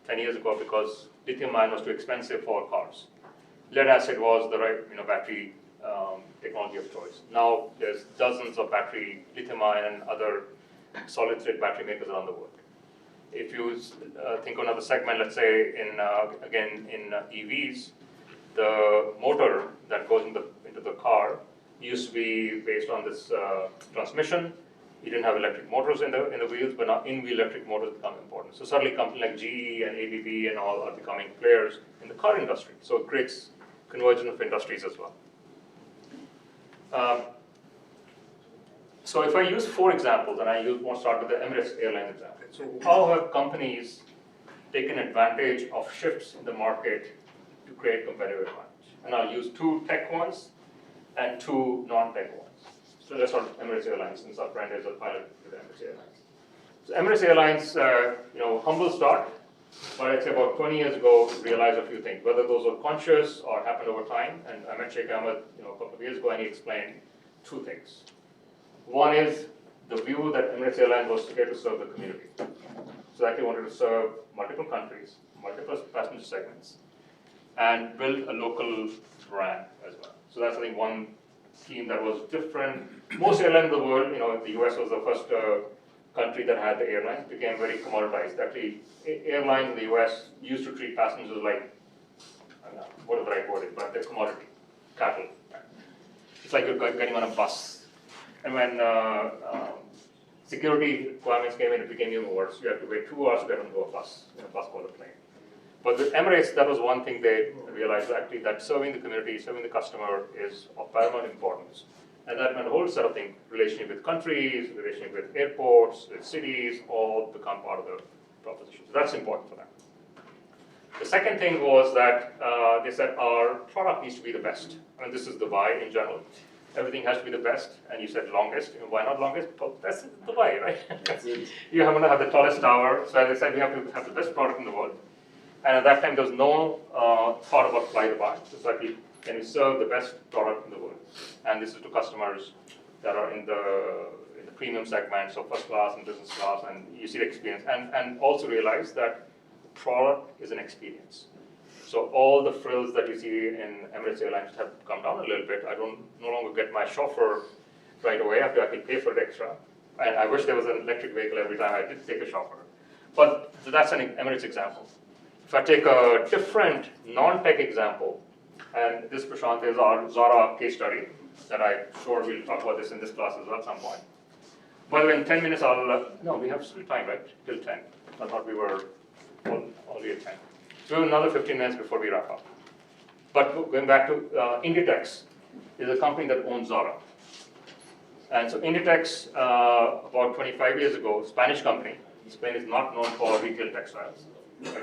10 years ago because lithium-ion was too expensive for cars. Lead acid was the right battery technology of choice. Now there's dozens of battery, lithium-ion and other solid-state battery makers around the world. If you think of another segment, let's say in EVs, the motor that goes into the car used to be based on this transmission. You didn't have electric motors in the wheels, but now in-wheel electric motors become important. So suddenly companies like GE and ABB and all are becoming players in the car industry. So it creates convergence of industries as well. So if I use 4 examples, and I want to start with the Emirates Airlines example. So how have companies taken advantage of shifts in the market to create competitive advantage? And I'll use 2 tech ones and 2 non-tech ones. So let's start with Emirates Airlines, since our friend is a pilot with Emirates Airlines. So Emirates Airlines, humble start, but I'd say about 20 years ago, realized a few things, whether those were conscious or happened over time. And I met Sheikh Ahmed, a couple of years ago, and he explained 2 things. One is the view that Emirates Airlines was here to serve the community. So they actually wanted to serve multiple countries, multiple passenger segments, and build a local brand as well. So that's, I think, one theme that was different. Most airlines in the world, the US was the first country that had the airlines, became very commoditized. Actually, airlines in the US used to treat passengers like, I don't know what the right word is, but they're commodity, cattle. It's like you're getting on a bus. And when security requirements came in, it became even worse. You have to wait 2 hours to get onto a bus, a bus called a plane. But with Emirates, that was one thing they realized actually, that serving the community, serving the customer is of paramount importance. And that meant a whole set of things, relationship with countries, relationship with airports, with cities, all become part of the proposition. So that's important for them. The second thing was that they said our product needs to be the best. I mean, this is Dubai in general. Everything has to be the best, and you said longest. Why not longest? Well, that's Dubai, right? You have to have the tallest tower. So as I said, we have to have the best product in the world. And at that time, there was no thought about fly Dubai. So it's like, can you serve the best product in the world? And this is to customers that are in the premium segment, so first class and business class, and you see the experience. And also realize that the product is an experience. So all the frills that you see in Emirates Airlines have come down a little bit. I no longer get my chauffeur right away. I have to actually pay for it extra. And I wish there was an electric vehicle every time I did take a chauffeur. But so that's an Emirates example. If I take a different non-tech example, and this, Prashant, is our Zara case study that I'm sure we'll talk about this in this class as well at some point. By the way, in 10 minutes, no, we have still time, right? Till 10. I thought we were already at 10. So we have another 15 minutes before we wrap up. But going back to Inditex is a company that owns Zara. And so Inditex, about 25 years ago, Spanish company. Spain is not known for retail textiles.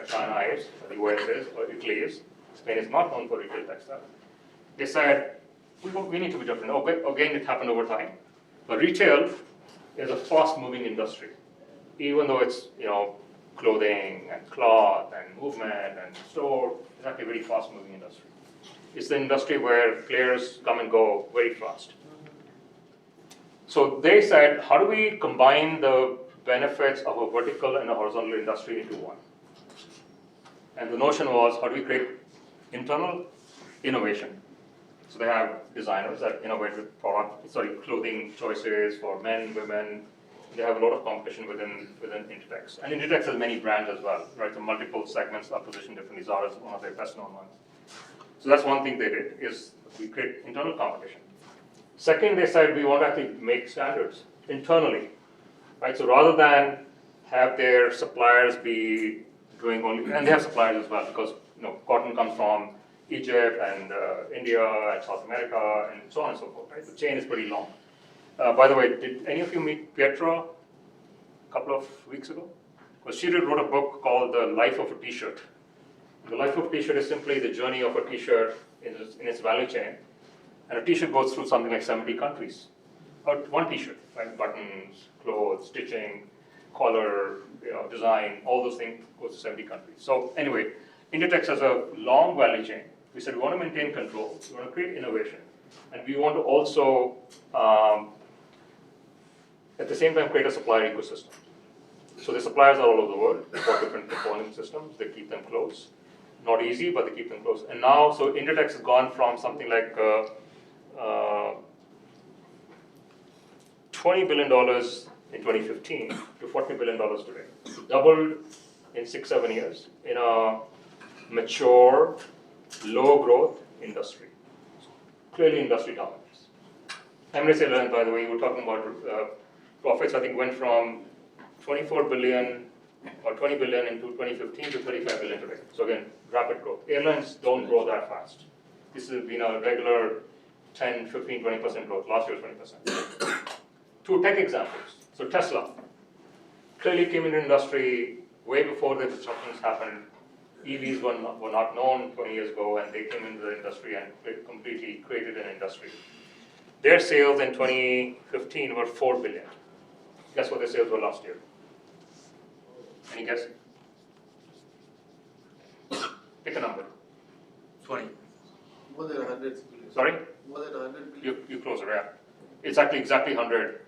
China is, or the US is, or Italy is. Spain is not known for retail textiles. They said, we need to be different. Again, it happened over time. But retail is a fast-moving industry. Even though it's, clothing and cloth and movement and store, it's actually a very fast-moving industry. It's the industry where players come and go very fast. So they said, how do we combine the benefits of a vertical and a horizontal industry into one? And the notion was, how do we create internal innovation? So they have designers that innovate with clothing choices for men, women. They have a lot of competition within Inditex. And Inditex has many brands as well, right? So multiple segments are positioned differently. Zara is one of their best known ones. So that's one thing they did, is we create internal competition. Second, they said we want to actually make standards internally, right? So rather than have their suppliers be doing only, and they have suppliers as well, because cotton comes from Egypt and India and South America and so on and so forth, right? The chain is pretty long. By the way, did any of you meet Pietra a couple of weeks ago? Because she wrote a book called The Life of a T-shirt. The life of a T-shirt is simply the journey of a T-shirt in its value chain. And a T-shirt goes through something like 70 countries. Or one T-shirt, right? Buttons, clothes, stitching, color, design, all those things goes to 70 countries. So anyway, Inditex has a long value chain. We said we want to maintain control, we want to create innovation, and we want to also, at the same time, create a supplier ecosystem. So the suppliers are all over the world for different component systems. They keep them close. Not easy, but they keep them close. And now, so Inditex has gone from something like $20 billion in 2015 to $40 billion today. Doubled in 6-7 years in a mature, low growth industry. Clearly industry dominance. Emirates Airlines, by the way, we're talking about profits, I think went from 24 billion or 20 billion in 2015 to 35 billion today. So again, rapid growth. Airlines don't grow that fast. This has been a regular 10, 15, 20% growth. Last year was 20%. Two tech examples. So Tesla clearly came into industry way before the disruptions happened. EVs were not known 20 years ago, and they came into the industry and completely created an industry. Their sales in 2015 were 4 billion. Guess what their sales were last year? Any guess? Pick a number. 20. More than 100 billion. Sorry? More than 100 billion. You closer, yeah. It's actually exactly 100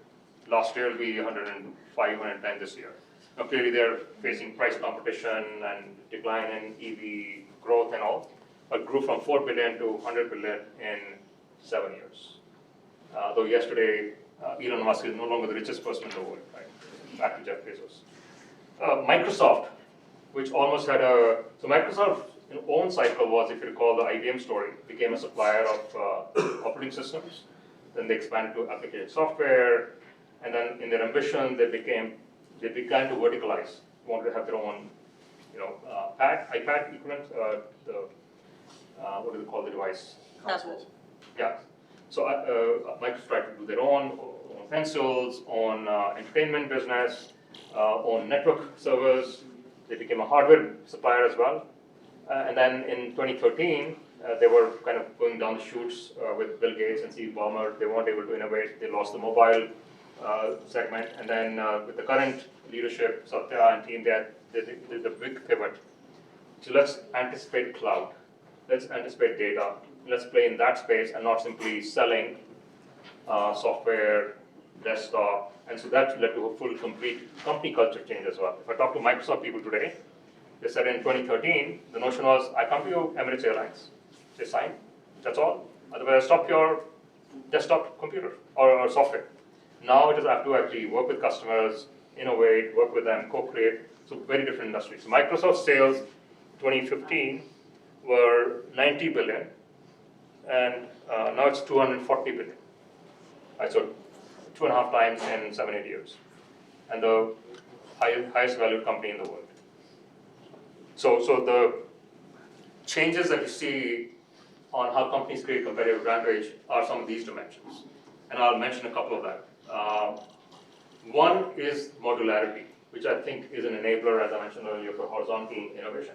Last year will be 105, 110 this year. Now clearly they're facing price competition and decline in EV growth and all, but grew from 4 billion to 100 billion in 7 years. Though yesterday, Elon Musk is no longer the richest person in the world, right? Back to Jeff Bezos. Microsoft, which almost had so Microsoft's own cycle was, if you recall the IBM story, became a supplier of operating systems. Then they expanded to application software, and then in their ambition, they began to verticalize. They wanted to have their own, iPad equivalent. What do they call the device? Console. Yeah. So Microsoft tried to do their own pencils, own entertainment business, own network servers. They became a hardware supplier as well. And then in 2013, they were kind of going down the chutes with Bill Gates and Steve Ballmer. They weren't able to innovate. They lost the mobile segment. And then with the current leadership, Satya and team, they did the big pivot. So let's anticipate cloud. Let's anticipate data. Let's play in that space and not simply selling software, desktop. And so that led to a full, complete company culture change as well. If I talk to Microsoft people today, they said in 2013, the notion was, I come to you, Emirates Airlines. Say, sign. That's all. Otherwise, stop your desktop computer or software. Now it is I have to actually work with customers, innovate, work with them, co-create. So very different industries. So Microsoft sales 2015 were 90 billion, and now it's 240 billion. Right, so 2.5 times in 7-8 years, and the highest valued company in the world. So the changes that you see on how companies create competitive advantage are some of these dimensions, and I'll mention a couple of them. One is modularity, which I think is an enabler, as I mentioned earlier, for horizontal innovation.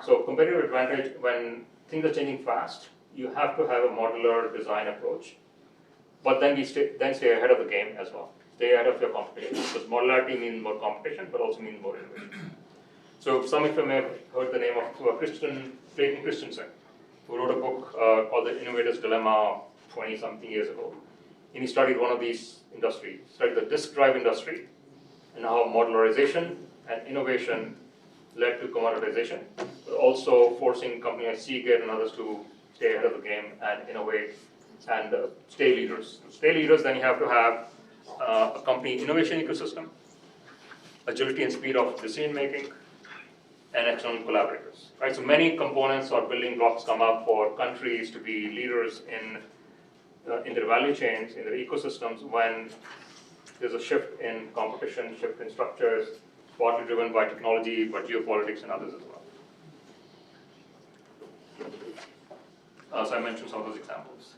So competitive advantage, when things are changing fast, you have to have a modular design approach, but then stay ahead of the game as well. Stay ahead of your competition, because modularity means more competition, but also means more innovation. So some of you may have heard the name of Clayton Christensen, who wrote a book called The Innovator's Dilemma 20-something years ago. And he studied one of these industries, studied the disk drive industry, and how modularization and innovation led to commoditization, but also forcing companies like Seagate and others to stay ahead of the game and innovate and stay leaders. To stay leaders, then you have to have a company innovation ecosystem, agility and speed of decision making, and external collaborators. Right? So many components or building blocks come up for countries to be leaders in their value chains, in their ecosystems, when there's a shift in competition, shift in structures, partly driven by technology, but geopolitics and others as well. So I mentioned some of those examples.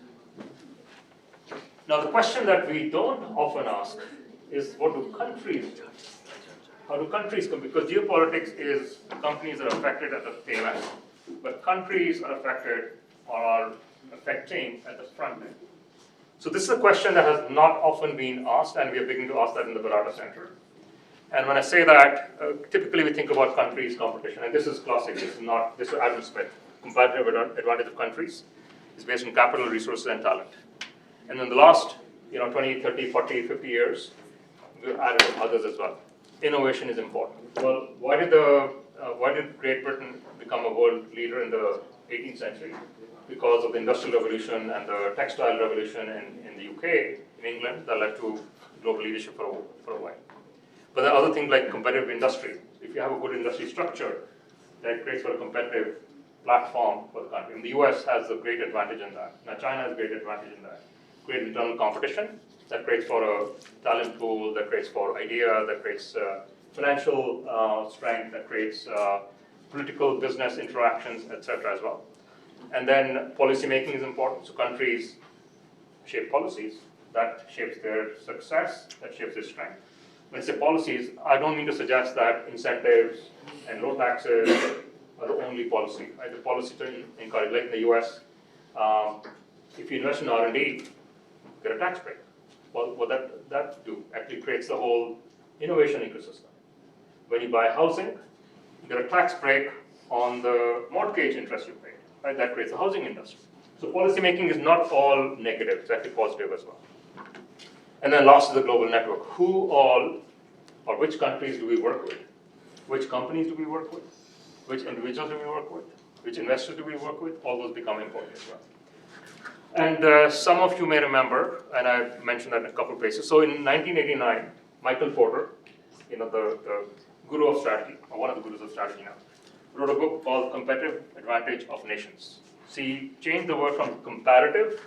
Now the question that we don't often ask is, what do countries do? How do countries come? Because geopolitics is companies are affected at the tail end, but countries are affected or are affecting at the front end. So this is a question that has not often been asked, and we are beginning to ask that in the Barata Center. And when I say that, typically we think about countries' competition, and this is classic. This is Adam Smith. Competitive advantage of countries is based on capital, resources, and talent. And in the last 20, 30, 40, 50 years, we've added others as well. Innovation is important. Well, why did Great Britain become a world leader in the 18th century? Because of the Industrial Revolution and the Textile Revolution in the UK, in England, that led to global leadership for a while. But there are other things like competitive industry. If you have a good industry structure, that creates for a competitive platform for the country. And the US has a great advantage in that. Now China has a great advantage in that. Great internal competition, that creates for a talent pool, that creates for idea, that creates financial strength, that creates political business interactions, etc. as well. And then policy making is important. So countries shape policies, that shapes their success, that shapes their strength. When I say policies, I don't mean to suggest that incentives and low taxes are the only policy. Right? The policy to encourage, like in the US, if you invest in R&D, you get a tax break. Well, what that do actually creates the whole innovation ecosystem. When you buy housing, you get a tax break on the mortgage interest you pay. Right? That creates a housing industry. So policy making is not all negative, it's actually positive as well. And then last is the global network. Who all or which countries do we work with? Which companies do we work with? Which individuals do we work with? Which investors do we work with? All those become important as well. And some of you may remember, and I mentioned that in a couple of places. So in 1989, Michael Porter, the guru of strategy, or one of the gurus of strategy now, wrote a book called Competitive Advantage of Nations. So he changed the word from comparative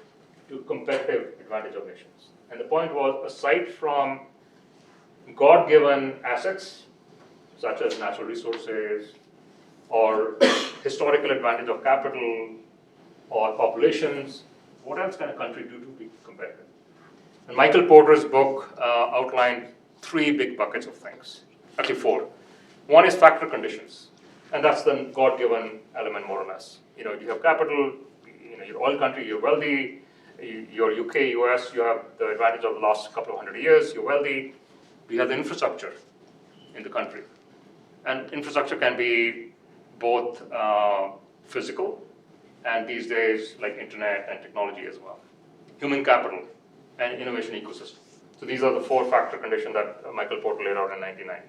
to competitive advantage of nations. And the point was, aside from God-given assets, such as natural resources, or historical advantage of capital, or populations, what else can a country do to be competitive? And Michael Porter's book outlined 3 big buckets of things, actually 4. One is factor conditions, and that's the God-given element more or less. You have capital, you're oil country, you're wealthy, you're UK, US, you have the advantage of the last couple of 100 years, you're wealthy. We have the infrastructure in the country. And infrastructure can be both physical and these days like internet and technology as well. Human capital and innovation ecosystem. So these are the 4 factor conditions that Michael Porter laid out in 1999.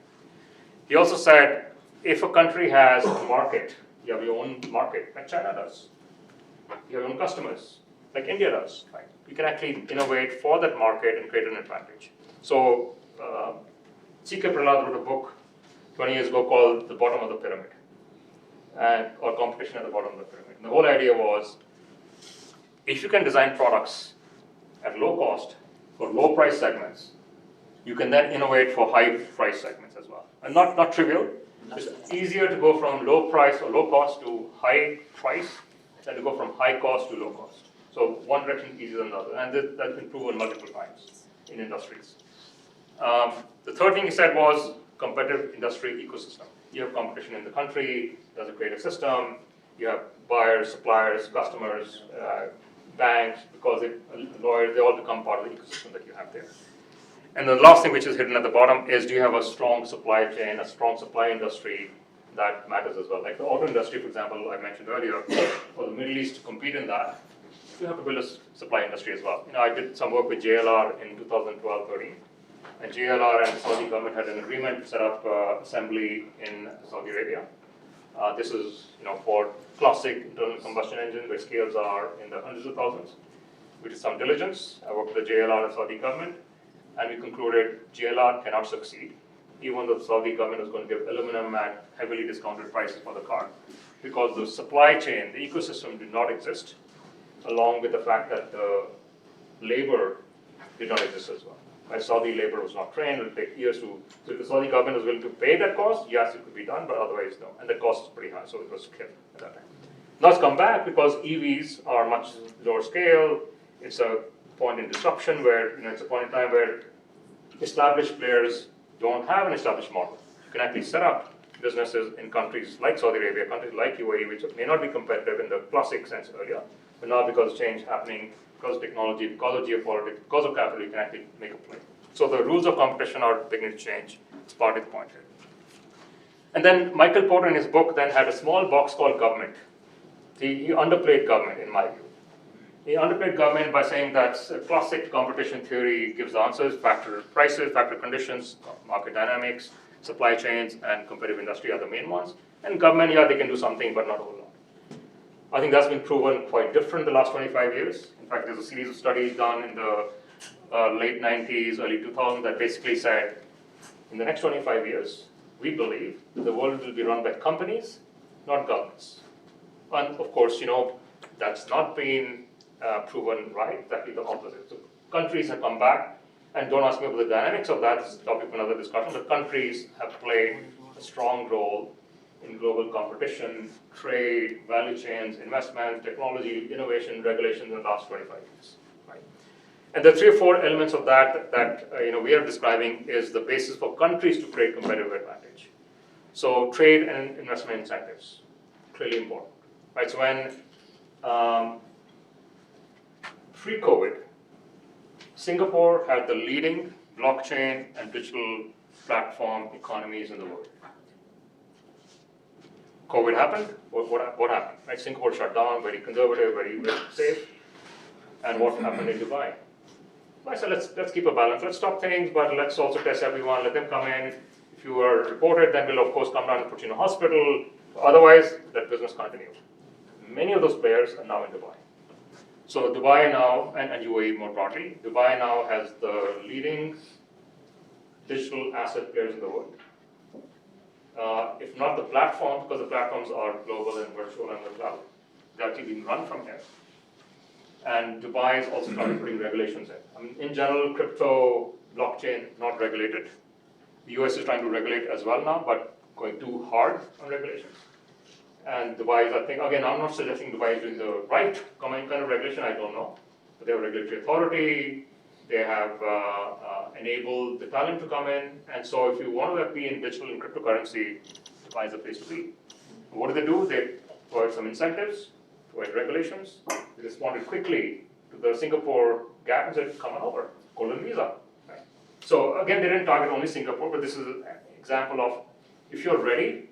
He also said, if a country has a market, you have your own market, like China does. You have your own customers, like India does. Right? You can actually innovate for that market and create an advantage. So C.K. Prahlad wrote a book 20 years ago called The Bottom of the Pyramid, or Competition at the Bottom of the Pyramid. And the whole idea was, if you can design products at low cost for low price segments, you can then innovate for high price segments as well. And not trivial. It's easier to go from low price or low cost to high price than to go from high cost to low cost. So one direction is easier than the other, and that's been proven multiple times in industries. The third thing he said was competitive industry ecosystem. You have competition in the country, does it create a system? You have buyers, suppliers, customers, banks, because lawyers, they all become part of the ecosystem that you have there. And the last thing which is hidden at the bottom is, do you have a strong supply chain, a strong supply industry that matters as well? Like the auto industry, for example, I mentioned earlier, for the Middle East to compete in that, you have to build a supply industry as well. I did some work with JLR in 2012-13, and JLR and the Saudi government had an agreement to set up assembly in Saudi Arabia. This is, for classic internal combustion engines where scales are in the hundreds of thousands. We did some diligence. I worked with the JLR and Saudi government, and we concluded JLR cannot succeed, even though the Saudi government is going to give aluminum at heavily discounted prices for the car, because the supply chain, the ecosystem did not exist, along with the fact that the labor did not exist as well. Right? Saudi labor was not trained, it would take years to, so if the Saudi government was willing to pay that cost, yes, it could be done, but otherwise no. And the cost is pretty high, so it was kept at that time. Now it's come back because EVs are much lower scale. It's a point in disruption where, it's a point in time where established players don't have an established model. You can actually set up businesses in countries like Saudi Arabia, countries like UAE, which may not be competitive in the classic sense earlier, but now because of change happening, because of technology, because of geopolitics, because of capital, you can actually make a play. So the rules of competition are beginning to change. It's part of the point here. And then Michael Porter in his book then had a small box called government. He underplayed government, in my view. He underplayed government by saying that classic competition theory gives answers, factor prices, factor conditions, market dynamics, supply chains, and competitive industry are the main ones. And government, yeah, they can do something, but not a whole lot. I think that's been proven quite different the last 25 years. In fact, there's a series of studies done in the late 90s, early 2000s that basically said, in the next 25 years, we believe that the world will be run by companies, not governments. And of course, that's not been proven right, exactly the opposite. So countries have come back, and don't ask me about the dynamics of that, this is a topic for another discussion, but countries have played a strong role in global competition, trade, value chains, investment, technology, innovation, regulation in the last 25 years. Right? And the 3 or 4 elements of that we are describing is the basis for countries to create competitive advantage. So trade and investment incentives, clearly important. Right? So when pre-COVID, Singapore had the leading blockchain and digital platform economies in the world. COVID happened, what happened? Right? Singapore shut down, very conservative, very safe. And what happened in Dubai? I said, let's keep a balance. Let's stop things, but let's also test everyone. Let them come in. If you are reported, then we'll of course come down and put you in a hospital. Otherwise, let business continue. Many of those players are now in Dubai. So Dubai now, and UAE more broadly, Dubai now has the leading digital asset players in the world. If not the platform, because the platforms are global and virtual and the cloud, they're actually being run from here. And Dubai is also started putting regulations in. I mean, in general, crypto, blockchain, not regulated. The US is trying to regulate as well now, but going too hard on regulations. And Dubai is, I think, again, I'm not suggesting Dubai is doing the right kind of regulation, I don't know. But they have a regulatory authority, they have enabled the talent to come in, and so if you want to be in digital and cryptocurrency, Dubai is the place to be. What do? They provide some incentives, provide regulations. They responded quickly to the Singapore gap and said, come on over, golden visa. Right? So again, they didn't target only Singapore, but this is an example of if you're ready,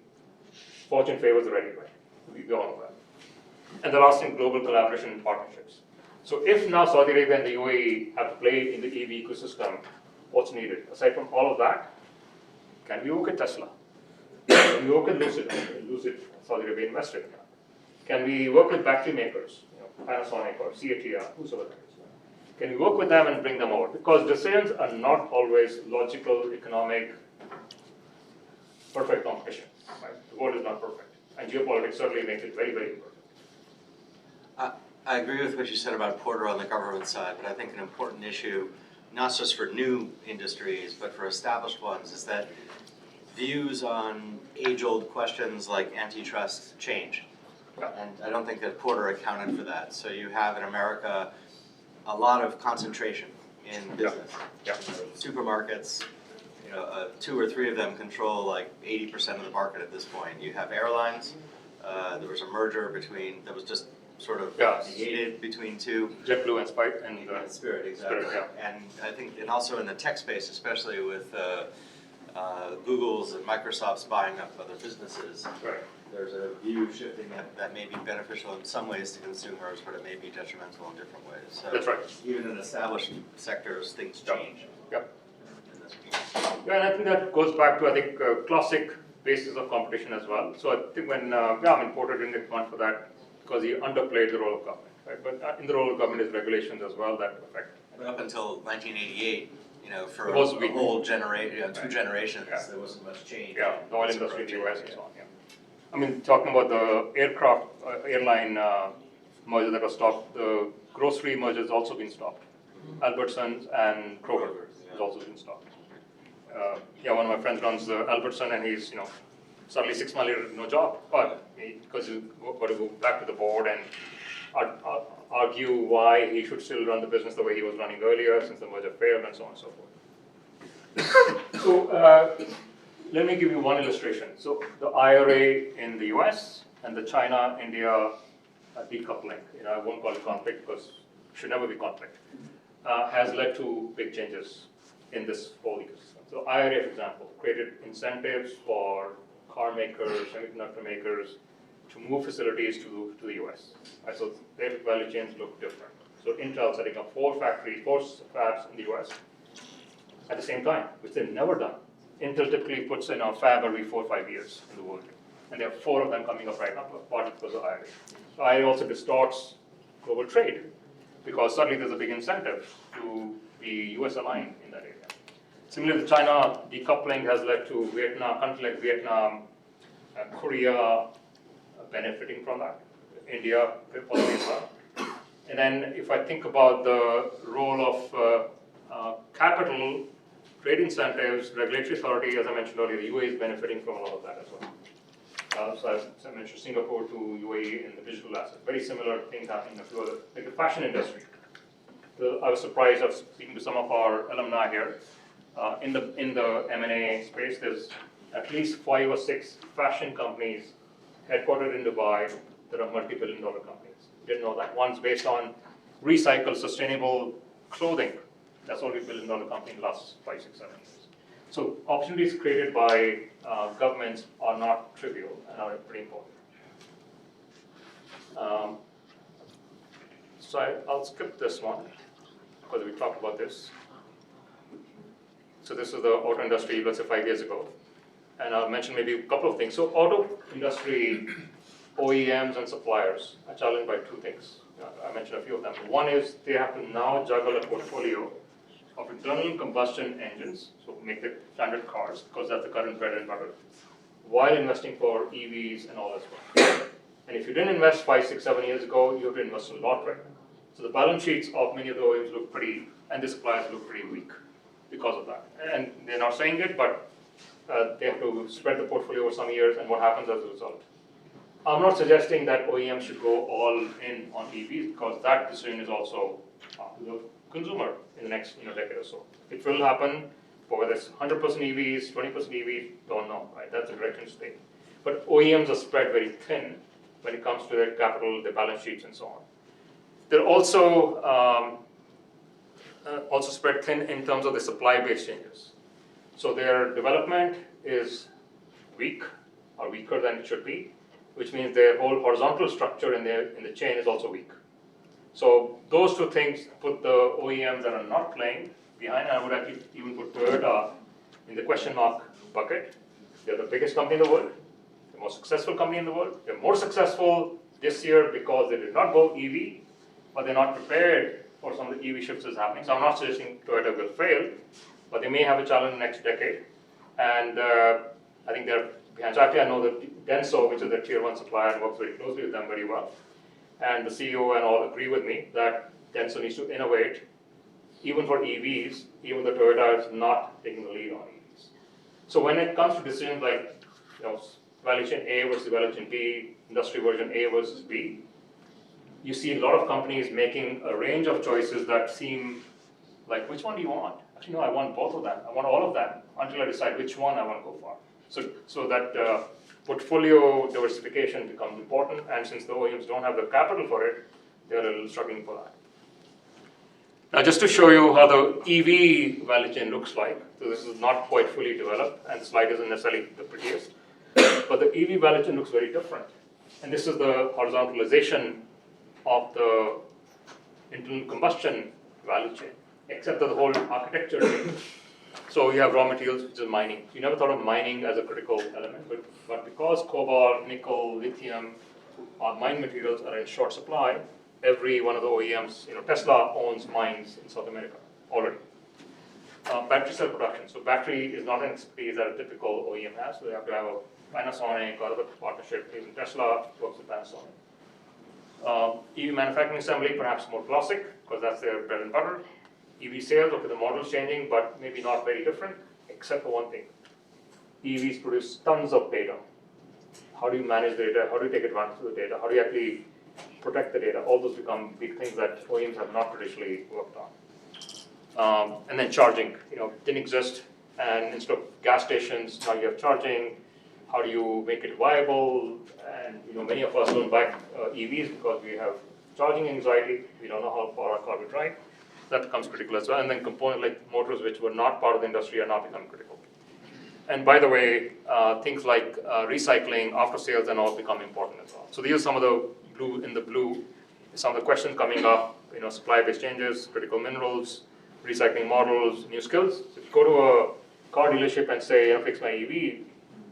fortune favors the ready, right? We all know that. And the last thing, global collaboration and partnerships. So if now Saudi Arabia and the UAE have to play in the EV ecosystem, what's needed? Aside from all of that, can we work with Tesla? Can we work with Lucid? Lucid, Saudi Arabia invested in that. Can we work with battery makers, Panasonic or CATL, whosoever that is? Can we work with them and bring them over? Because decisions are not always logical, economic, perfect competition. Right? The world is not perfect. And geopolitics certainly makes it very, very imperfect. I agree with what you said about Porter on the government side, but I think an important issue, not just for new industries, but for established ones, is that views on age-old questions like antitrust change. Yeah. And I don't think that Porter accounted for that. So you have in America a lot of concentration in business. Yeah. Supermarkets, 2 or 3 of them control like 80% of the market at this point. You have airlines. There was a merger that was just sort of negated between 2. JetBlue and Spice and Spirit, exactly. Spirit, yeah. And I think, and also in the tech space, especially with Google's and Microsoft's buying up other businesses, right. there's a view shifting that may be beneficial in some ways to consumers, but it may be detrimental in different ways. So That's right. even in established sectors, things change. Yep. Yeah, and I think that goes back to, classic basis of competition as well. So I think when, Porter didn't get one for that because he underplayed the role of government, right? But in the role of government is regulations as well that affect. But up until 1988, for was a weak. whole generation, 2 generations, Yeah. there wasn't much change. Yeah, the oil industry in the US and so on, yeah. I mean, talking about the airline merger that was stopped, the grocery merger has also been stopped. Albertsons and Kroger has also been stopped. One of my friends runs Albertson and he's, suddenly 6 months later, no job. But because he's got to go back to the board and argue why he should still run the business the way he was running earlier since the merger failed and so on and so forth. So let me give you one illustration. So the IRA in the US and the China-India decoupling, I won't call it conflict because it should never be conflict, has led to big changes in this whole ecosystem. So IRA, for example, created incentives for car makers, semiconductor makers, to move facilities to the US. Right, so their value chains look different. So Intel setting up 4 fabs in the US at the same time, which they've never done. Intel typically puts in a fab every 4 or 5 years in the world. And there are 4 of them coming up right now, partly because of IRA. So IRA also distorts global trade because suddenly there's a big incentive to be US aligned in that area. Similarly, the China decoupling has led to countries like Vietnam, Korea benefiting from that, India possibly as well. And then if I think about the role of capital, trade incentives, regulatory authority, as I mentioned earlier, the UAE is benefiting from all of that as well. So as I mentioned, Singapore to UAE in the digital asset. Very similar things happening in a few other, like the fashion industry. I was surprised of speaking to some of our alumni here. In the M&A space, there's at least 5 or 6 fashion companies headquartered in Dubai that are multi-billion-dollar companies. Didn't know that. One's based on recycled, sustainable clothing. That's only $1 billion company in the last 5, 6, 7 years. So opportunities created by governments are not trivial and are pretty important. So I'll skip this one. because we talked about this. So this is the auto industry, let's say 5 years ago. And I'll mention maybe a couple of things. So auto industry, OEMs and suppliers are challenged by two things. I mentioned a few of them. One is they have to now juggle a portfolio of internal combustion engines, so make the standard cars, because that's the current bread and butter, while investing for EVs and all as well. And if you didn't invest 5, 6, 7 years ago, you have to invest a lot right now. So the balance sheets of many of the OEMs look pretty, and the suppliers look pretty weak because of that. And they're not saying it, but they have to spread the portfolio over some years, and what happens as a result. I'm not suggesting that OEMs should go all in on EVs, because that decision is also up to the consumer in the next decade or so. It will happen, but whether it's 100% EVs, 20% EVs, don't know, right? That's the direction to take. But OEMs are spread very thin when it comes to their capital, their balance sheets, and so on. They're also spread thin in terms of the supply-based changes. So their development is weak, or weaker than it should be, which means their whole horizontal structure in the chain is also weak. So those two things put the OEMs that are not playing behind. I would actually even put Toyota in the question mark bucket. They're the biggest company in the world, the most successful company in the world. They're more successful this year because they did not go EV, but they're not prepared for some of the EV shifts that's happening. So I'm not suggesting Toyota will fail, but they may have a challenge next decade. And I think they're behind. So actually I know that Denso, which is their tier 1 supplier, and works very closely with them very well. And the CEO and all agree with me that Denso needs to innovate, even for EVs, even though Toyota is not taking the lead on EVs. So when it comes to decisions like value chain A versus value chain B, industry version A versus B, you see a lot of companies making a range of choices that seem like, which one do you want? Actually, no, I want both of them. I want all of them until I decide which one I want to go for. So that portfolio diversification becomes important, and since the OEMs don't have the capital for it, they're a little struggling for that. Now, just to show you how the EV value chain looks like, so this is not quite fully developed, and the slide isn't necessarily the prettiest, but the EV value chain looks very different. And this is the horizontalization of the internal combustion value chain, except that the whole architecture changes. So you have raw materials, which is mining. You never thought of mining as a critical element, but because cobalt, nickel, lithium, mine materials are in short supply, every one of the OEMs, Tesla owns mines in South America already. Battery cell production. So battery is not an expertise that a typical OEM has. So they have to have a Panasonic or other partnership. Even Tesla works with Panasonic. EV manufacturing assembly, perhaps more classic, because that's their bread and butter. EV sales, okay, the model's changing, but maybe not very different, except for one thing. EVs produce tons of data. How do you manage the data? How do you take advantage of the data? How do you actually protect the data? All those become big things that OEMs have not traditionally worked on. And then charging, didn't exist, and instead of gas stations, now you have charging. How do you make it viable? And many of us don't buy EVs because we have charging anxiety. We don't know how far our car will drive. That becomes critical as well. And then components like motors, which were not part of the industry, are now becoming critical. And by the way, things like recycling, after sales, and all become important as well. So these are some of the blue, some of the questions coming up. Supply-based changes, critical minerals, recycling models, new skills. So if you go to a car dealership and say, fix my EV,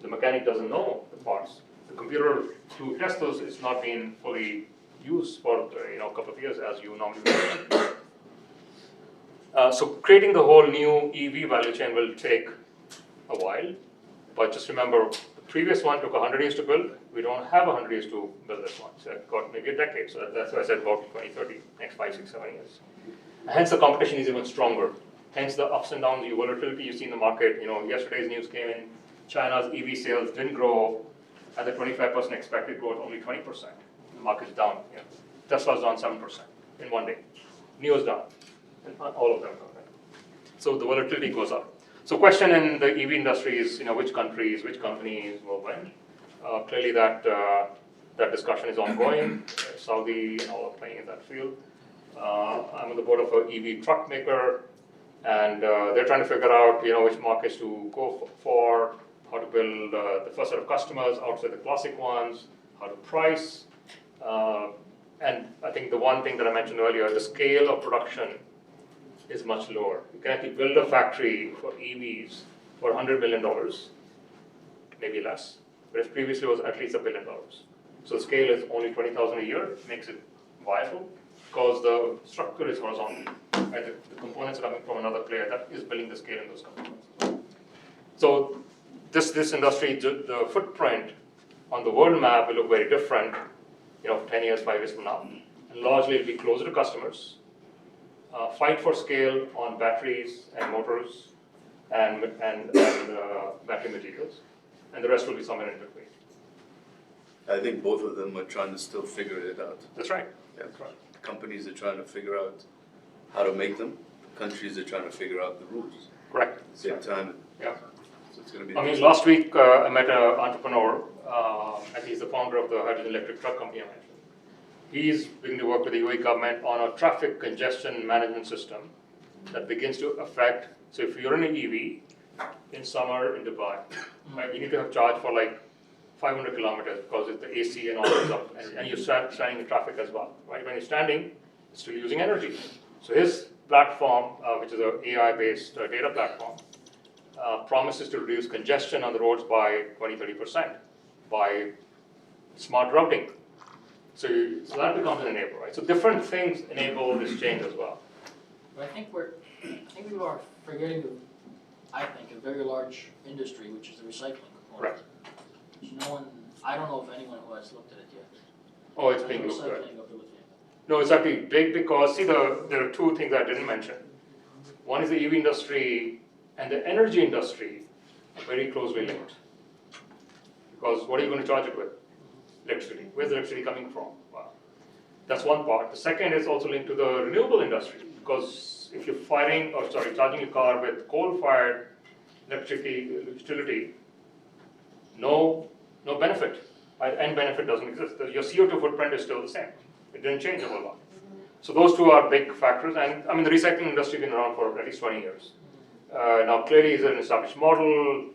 the mechanic doesn't know the parts. The computer to test those is not being fully used for a couple of years as you normally do. So creating the whole new EV value chain will take a while, but just remember, the previous one took 100 years to build. We don't have 100 years to build this one. So it got maybe a decade. So that's why I said about 2030, next 5, 6, 7 years. Hence the competition is even stronger. Hence the ups and downs, the volatility you see in the market. Yesterday's news came in, China's EV sales didn't grow at the 25% expected growth, only 20%. The market's down. Tesla's down 7% in one day. NIO's down. And all of them. So the volatility goes up. So question in the EV industry is, which countries, which companies will win? Clearly that discussion is ongoing. Saudi and all are playing in that field. I'm on the board of an EV truck maker, and they're trying to figure out, which markets to go for, how to build the first set of customers outside the classic ones, how to price. And I think the one thing that I mentioned earlier, the scale of production is much lower. You can actually build a factory for EVs for $100 million, maybe less, whereas previously it was at least $1 billion. So the scale is only 20,000 a year, makes it viable because the structure is horizontal. Right? The components are coming from another player that is building the scale in those components. So this industry, the footprint on the world map will look very different, 10 years, 5 years from now. And largely it'll be closer to customers, fight for scale on batteries and motors and battery materials, and the rest will be somewhere in between. I think both of them are trying to still figure it out. That's right. Yeah. That's right. Companies are trying to figure out how to make them. Countries are trying to figure out the rules. Correct. At the same time, Yeah. so it's going to be. I mean, last week I met an entrepreneur, and he's the founder of the hydrogen electric truck company I mentioned. He's beginning to work with the UAE government on a traffic congestion management system that begins to affect. So if you're in an EV in summer in Dubai, right, you need to have charge for like 500 kilometers because it's the AC and all that stuff, and you're standing in traffic as well, right? When you're standing, it's still using energy. So his platform, which is an AI-based data platform, promises to reduce congestion on the roads by 20-30% by smart routing. So that becomes an enabler, right? So different things enable this change as well. But I think we are forgetting, a very large industry, which is the recycling component. Correct. So I don't know if anyone who has looked at it yet. Oh, it's being looked at. Recycling of the lithium. No, it's actually big because, see, there are two things I didn't mention. One is the EV industry and the energy industry are very closely linked. Because what are you going to charge it with? Electricity. Where's the electricity coming from? Wow. That's one part. The second is also linked to the renewable industry. Because if you're charging your car with coal-fired utility, no benefit. End benefit doesn't exist. Your CO2 footprint is still the same. It didn't change a whole lot. So those two are big factors. And I mean, the recycling industry has been around for at least 20 years. Now, clearly, it's an established model.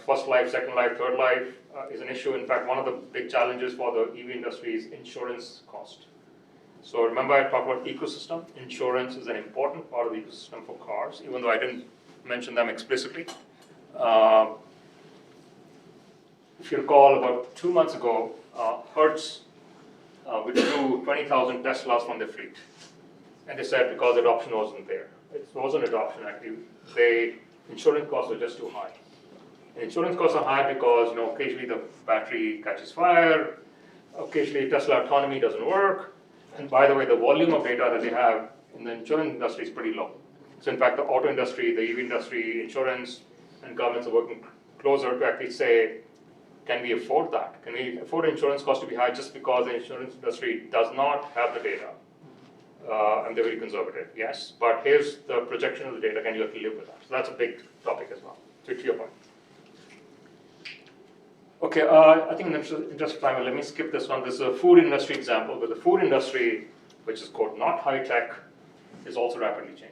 First life, second life, third life is an issue. In fact, one of the big challenges for the EV industry is insurance cost. So remember I talked about ecosystem. Insurance is an important part of the ecosystem for cars, even though I didn't mention them explicitly. If you recall, about 2 months ago, Hertz withdrew 20,000 Teslas from their fleet. And they said because adoption wasn't there. It wasn't adoption, actually. Insurance costs were just too high. And insurance costs are high because, occasionally the battery catches fire, occasionally Tesla autonomy doesn't work. And by the way, the volume of data that they have in the insurance industry is pretty low. So in fact, the auto industry, the EV industry, insurance, and governments are working closer to actually say, can we afford that? Can we afford insurance costs to be high just because the insurance industry does not have the data? And they're very conservative, yes. But here's the projection of the data. Can you actually live with that? So that's a big topic as well. So to your point. Okay, I think in the interest of time, let me skip this one. This is a food industry example, but the food industry, which is quote not high tech, is also rapidly changing.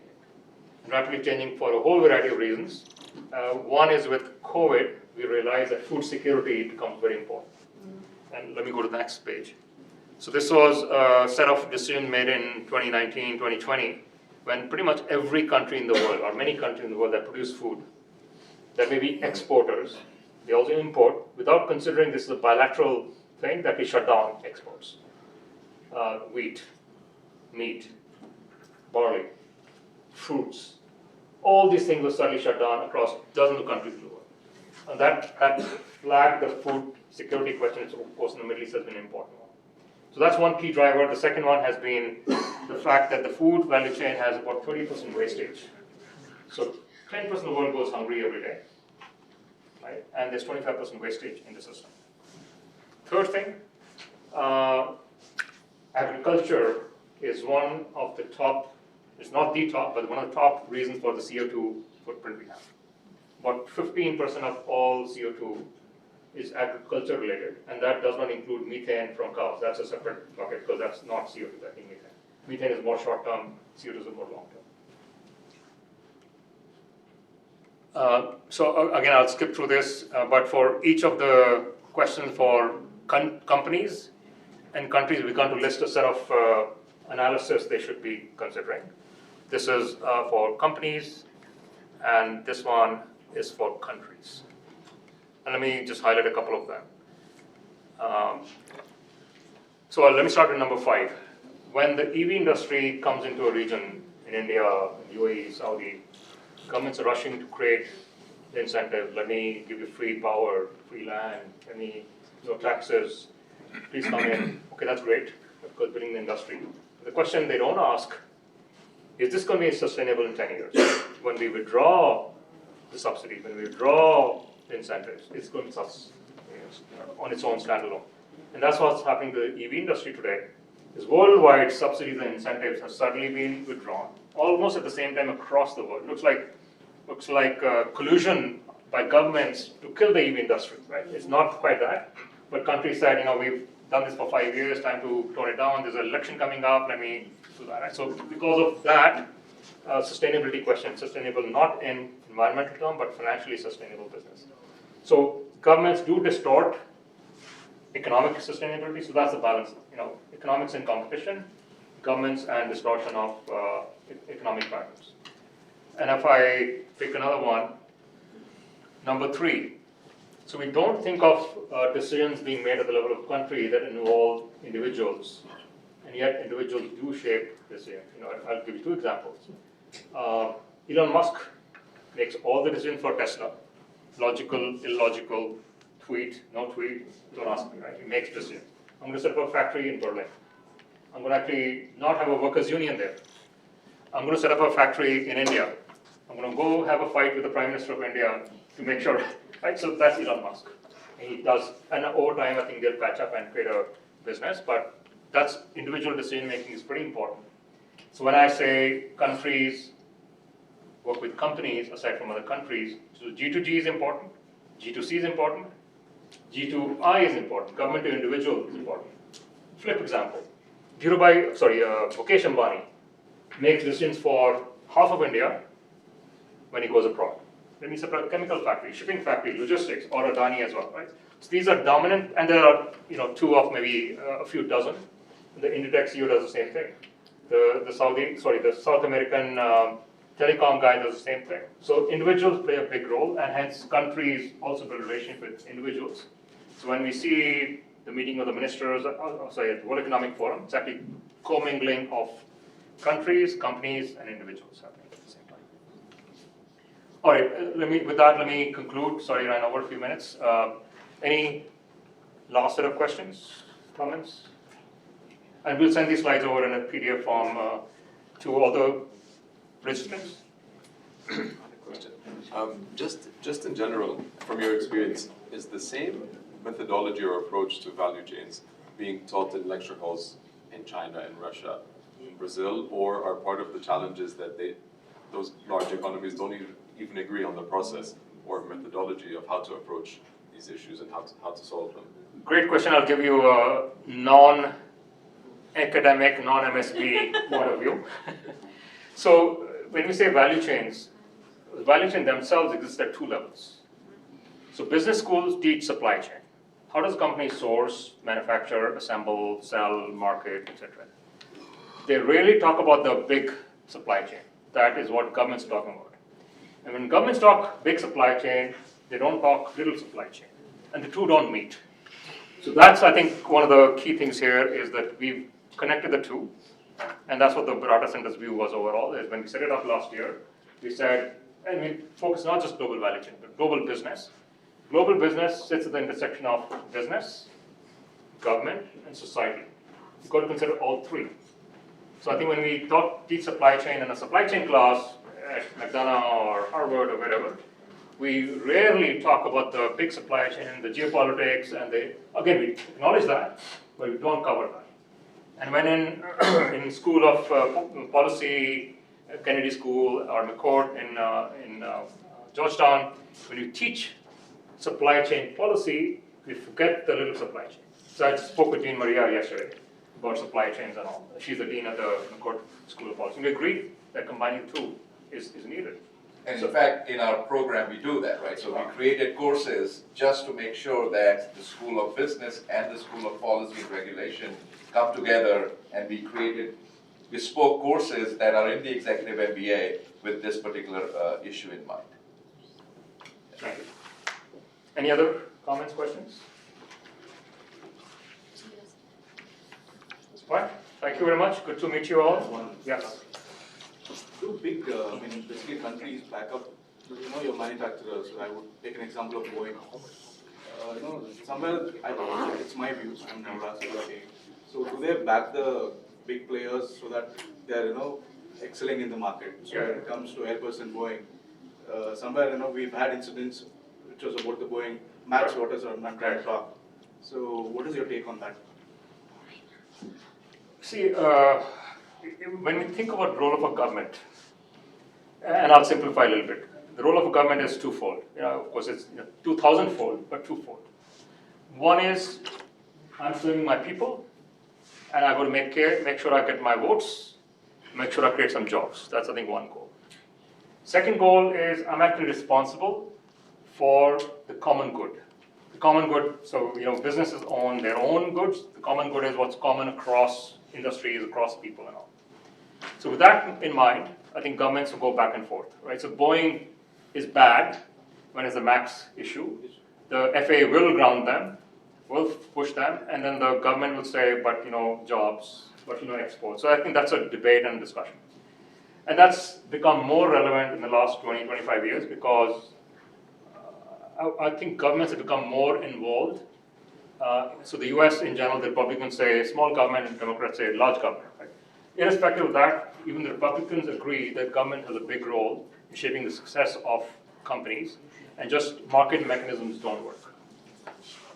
Rapidly changing for a whole variety of reasons. One is with COVID, we realized that food security becomes very important. And let me go to the next page. So this was a set of decisions made in 2019, 2020, when pretty much every country in the world, or many countries in the world that produce food, that may be exporters, they also import, without considering this is a bilateral thing, that we shut down exports. Wheat, meat, barley, fruits, all these things were suddenly shut down across dozens of countries in the world. And that flagged the food security question, which of course in the Middle East has been an important one. So that's one key driver. The second one has been the fact that the food value chain has about 30% wastage. So 10% of the world goes hungry every day, right? And there's 25% wastage in the system. Third thing, agriculture is one of the top, it's not the top, but one of the top reasons for the CO2 footprint we have. About 15% of all CO2 is agriculture related, and that does not include methane from cows. That's a separate bucket because that's not CO2, I think methane. Methane is more short term, CO2 is more long term. So again, I'll skip through this, but for each of the questions for companies and countries, we're going to list a set of analysis they should be considering. This is for companies, and this one is for countries. And let me just highlight a couple of them. So let me start with number 5. When the EV industry comes into a region in India, UAE, Saudi, governments are rushing to create the incentive. Let me give you free power, free land, let me, no taxes, please come in. Okay, that's great, because building the industry. The question they don't ask, is this going to be sustainable in 10 years? When we withdraw the subsidy, when we withdraw the incentives, it's going to be on its own standalone. And that's what's happening to the EV industry today. Is worldwide subsidies and incentives have suddenly been withdrawn, almost at the same time across the world. Looks like collusion by governments to kill the EV industry, right? It's not quite that, but countries said, we've done this for 5 years, time to tone it down. There's an election coming up, let me do that. Right? So because of that, sustainability question, sustainable not in environmental term, but financially sustainable business. So governments do distort economic sustainability, so that's the balance. Economics in competition, governments and distortion of economic patterns. And if I pick another one, number 3. So we don't think of decisions being made at the level of country that involve individuals, and yet individuals do shape decisions. I'll give you 2 examples. Elon Musk makes all the decisions for Tesla. Logical, illogical, tweet, no tweet, don't ask me, right? He makes decisions. I'm going to set up a factory in Berlin. I'm going to actually not have a workers' union there. I'm going to set up a factory in India. I'm going to go have a fight with the Prime Minister of India to make sure, right? So that's Elon Musk. He does, and over time I think they'll patch up and create a business, but that's individual decision making is pretty important. So when I say countries work with companies aside from other countries, so G2G is important, G2C is important, G2I is important, government to individual is important. Flip example, Mukesh Ambani makes decisions for half of India when he goes abroad. Then he set up a chemical factory, shipping factory, logistics, or Adani as well, right? So these are dominant, and there are 2 of maybe a few dozen. The Inditex CEO does the same thing. The South American telecom guy does the same thing. So individuals play a big role, and hence countries also build relationship with individuals. So when we see the meeting of the ministers, at the World Economic Forum, it's actually commingling of countries, companies, and individuals happening at the same time. All right, let me conclude. Sorry, I ran over a few minutes. Any last set of questions, comments? And we'll send these slides over in a PDF form to all the participants. Question. Just in general, from your experience, is the same methodology or approach to value chains being taught in lecture halls in China and Russia, in Brazil, or are part of the challenges that those large economies don't even agree on the process or methodology of how to approach these issues and how to solve them? Great question. I'll give you a non-academic, non-MSP point of view. So when we say value chains, the value chain themselves exist at 2 levels. So business schools teach supply chain. How does a company source, manufacture, assemble, sell, market, etc.? They rarely talk about the big supply chain. That is what governments are talking about. And when governments talk big supply chain, they don't talk little supply chain. And the 2 don't meet. So that's, I think, one of the key things here is that we've connected the 2. And that's what the Barata Center's view was overall, is when we set it up last year, we said, and we focus not just global value chain, but global business. Global business sits at the intersection of business, government, and society. You've got to consider all 3. So I think when we teach supply chain in a supply chain class at McDonough or Harvard or wherever, we rarely talk about the big supply chain, the geopolitics, and again, we acknowledge that, but we don't cover that. And when in School of Policy, Kennedy School, or McCourt in Georgetown, when you teach supply chain policy, we forget the little supply chain. So I spoke with Dean Maria yesterday about supply chains and all. She's the dean at the McCourt School of Policy. We agree that combining the 2 is needed. And in fact, in our program, we do that, right? So we created courses just to make sure that the School of Business and the School of Policy and Regulation come together, and we created bespoke courses that are in the executive MBA with this particular issue in mind. Thank you. Any other comments, questions? Right, thank you very much. Good to meet you all. Yes. Two big, basically countries back up, your manufacturers. I would take an example of Boeing. Somewhere, it's my views, I'm never saying. So do they back the big players so that they're, excelling in the market? So when it comes to Airbus and Boeing, somewhere, we've had incidents which was about the Boeing Max Waters I'm not trying to talk. So what is your take on that? See, when we think about the role of a government, and I'll simplify a little bit, the role of a government is twofold. Of course, it's 2,000-fold, but twofold. One is I'm serving my people, and I'm going to make sure I get my votes, make sure I create some jobs. That's, I think, one goal. Second goal is I'm actually responsible for the common good. The common good, so businesses own their own goods. The common good is what's common across industries, across people and all. So with that in mind, I think governments will go back and forth, right? So Boeing is bad when it's a MAX issue. The FAA will ground them, will push them, and then the government will say, but jobs, but exports. So I think that's a debate and discussion. And that's become more relevant in the last 20-25 years because I think governments have become more involved. So the US in general, the Republicans say small government and Democrats say large government. Right? Irrespective of that, even the Republicans agree that government has a big role in shaping the success of companies and just market mechanisms don't work.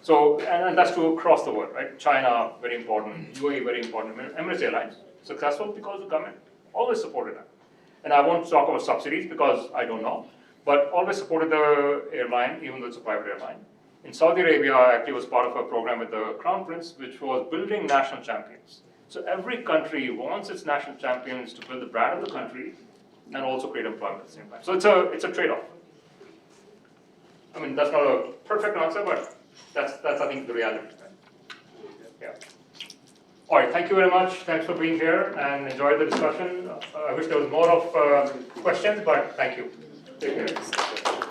So, and that's true across the world, right? China, very important. UAE, very important. Emirates Airlines, successful because the government always supported them. And I won't talk about subsidies because I don't know, but always supported the airline, even though it's a private airline. In Saudi Arabia, I actually was part of a program with the Crown Prince, which was building national champions. So every country wants its national champions to build the brand of the country and also create employment at the same time. So it's a trade-off. I mean, that's not a perfect answer, but that's I think the reality. Yeah. All right, thank you very much. Thanks for being here and enjoy the discussion. I wish there was more of questions, but thank you. Take care.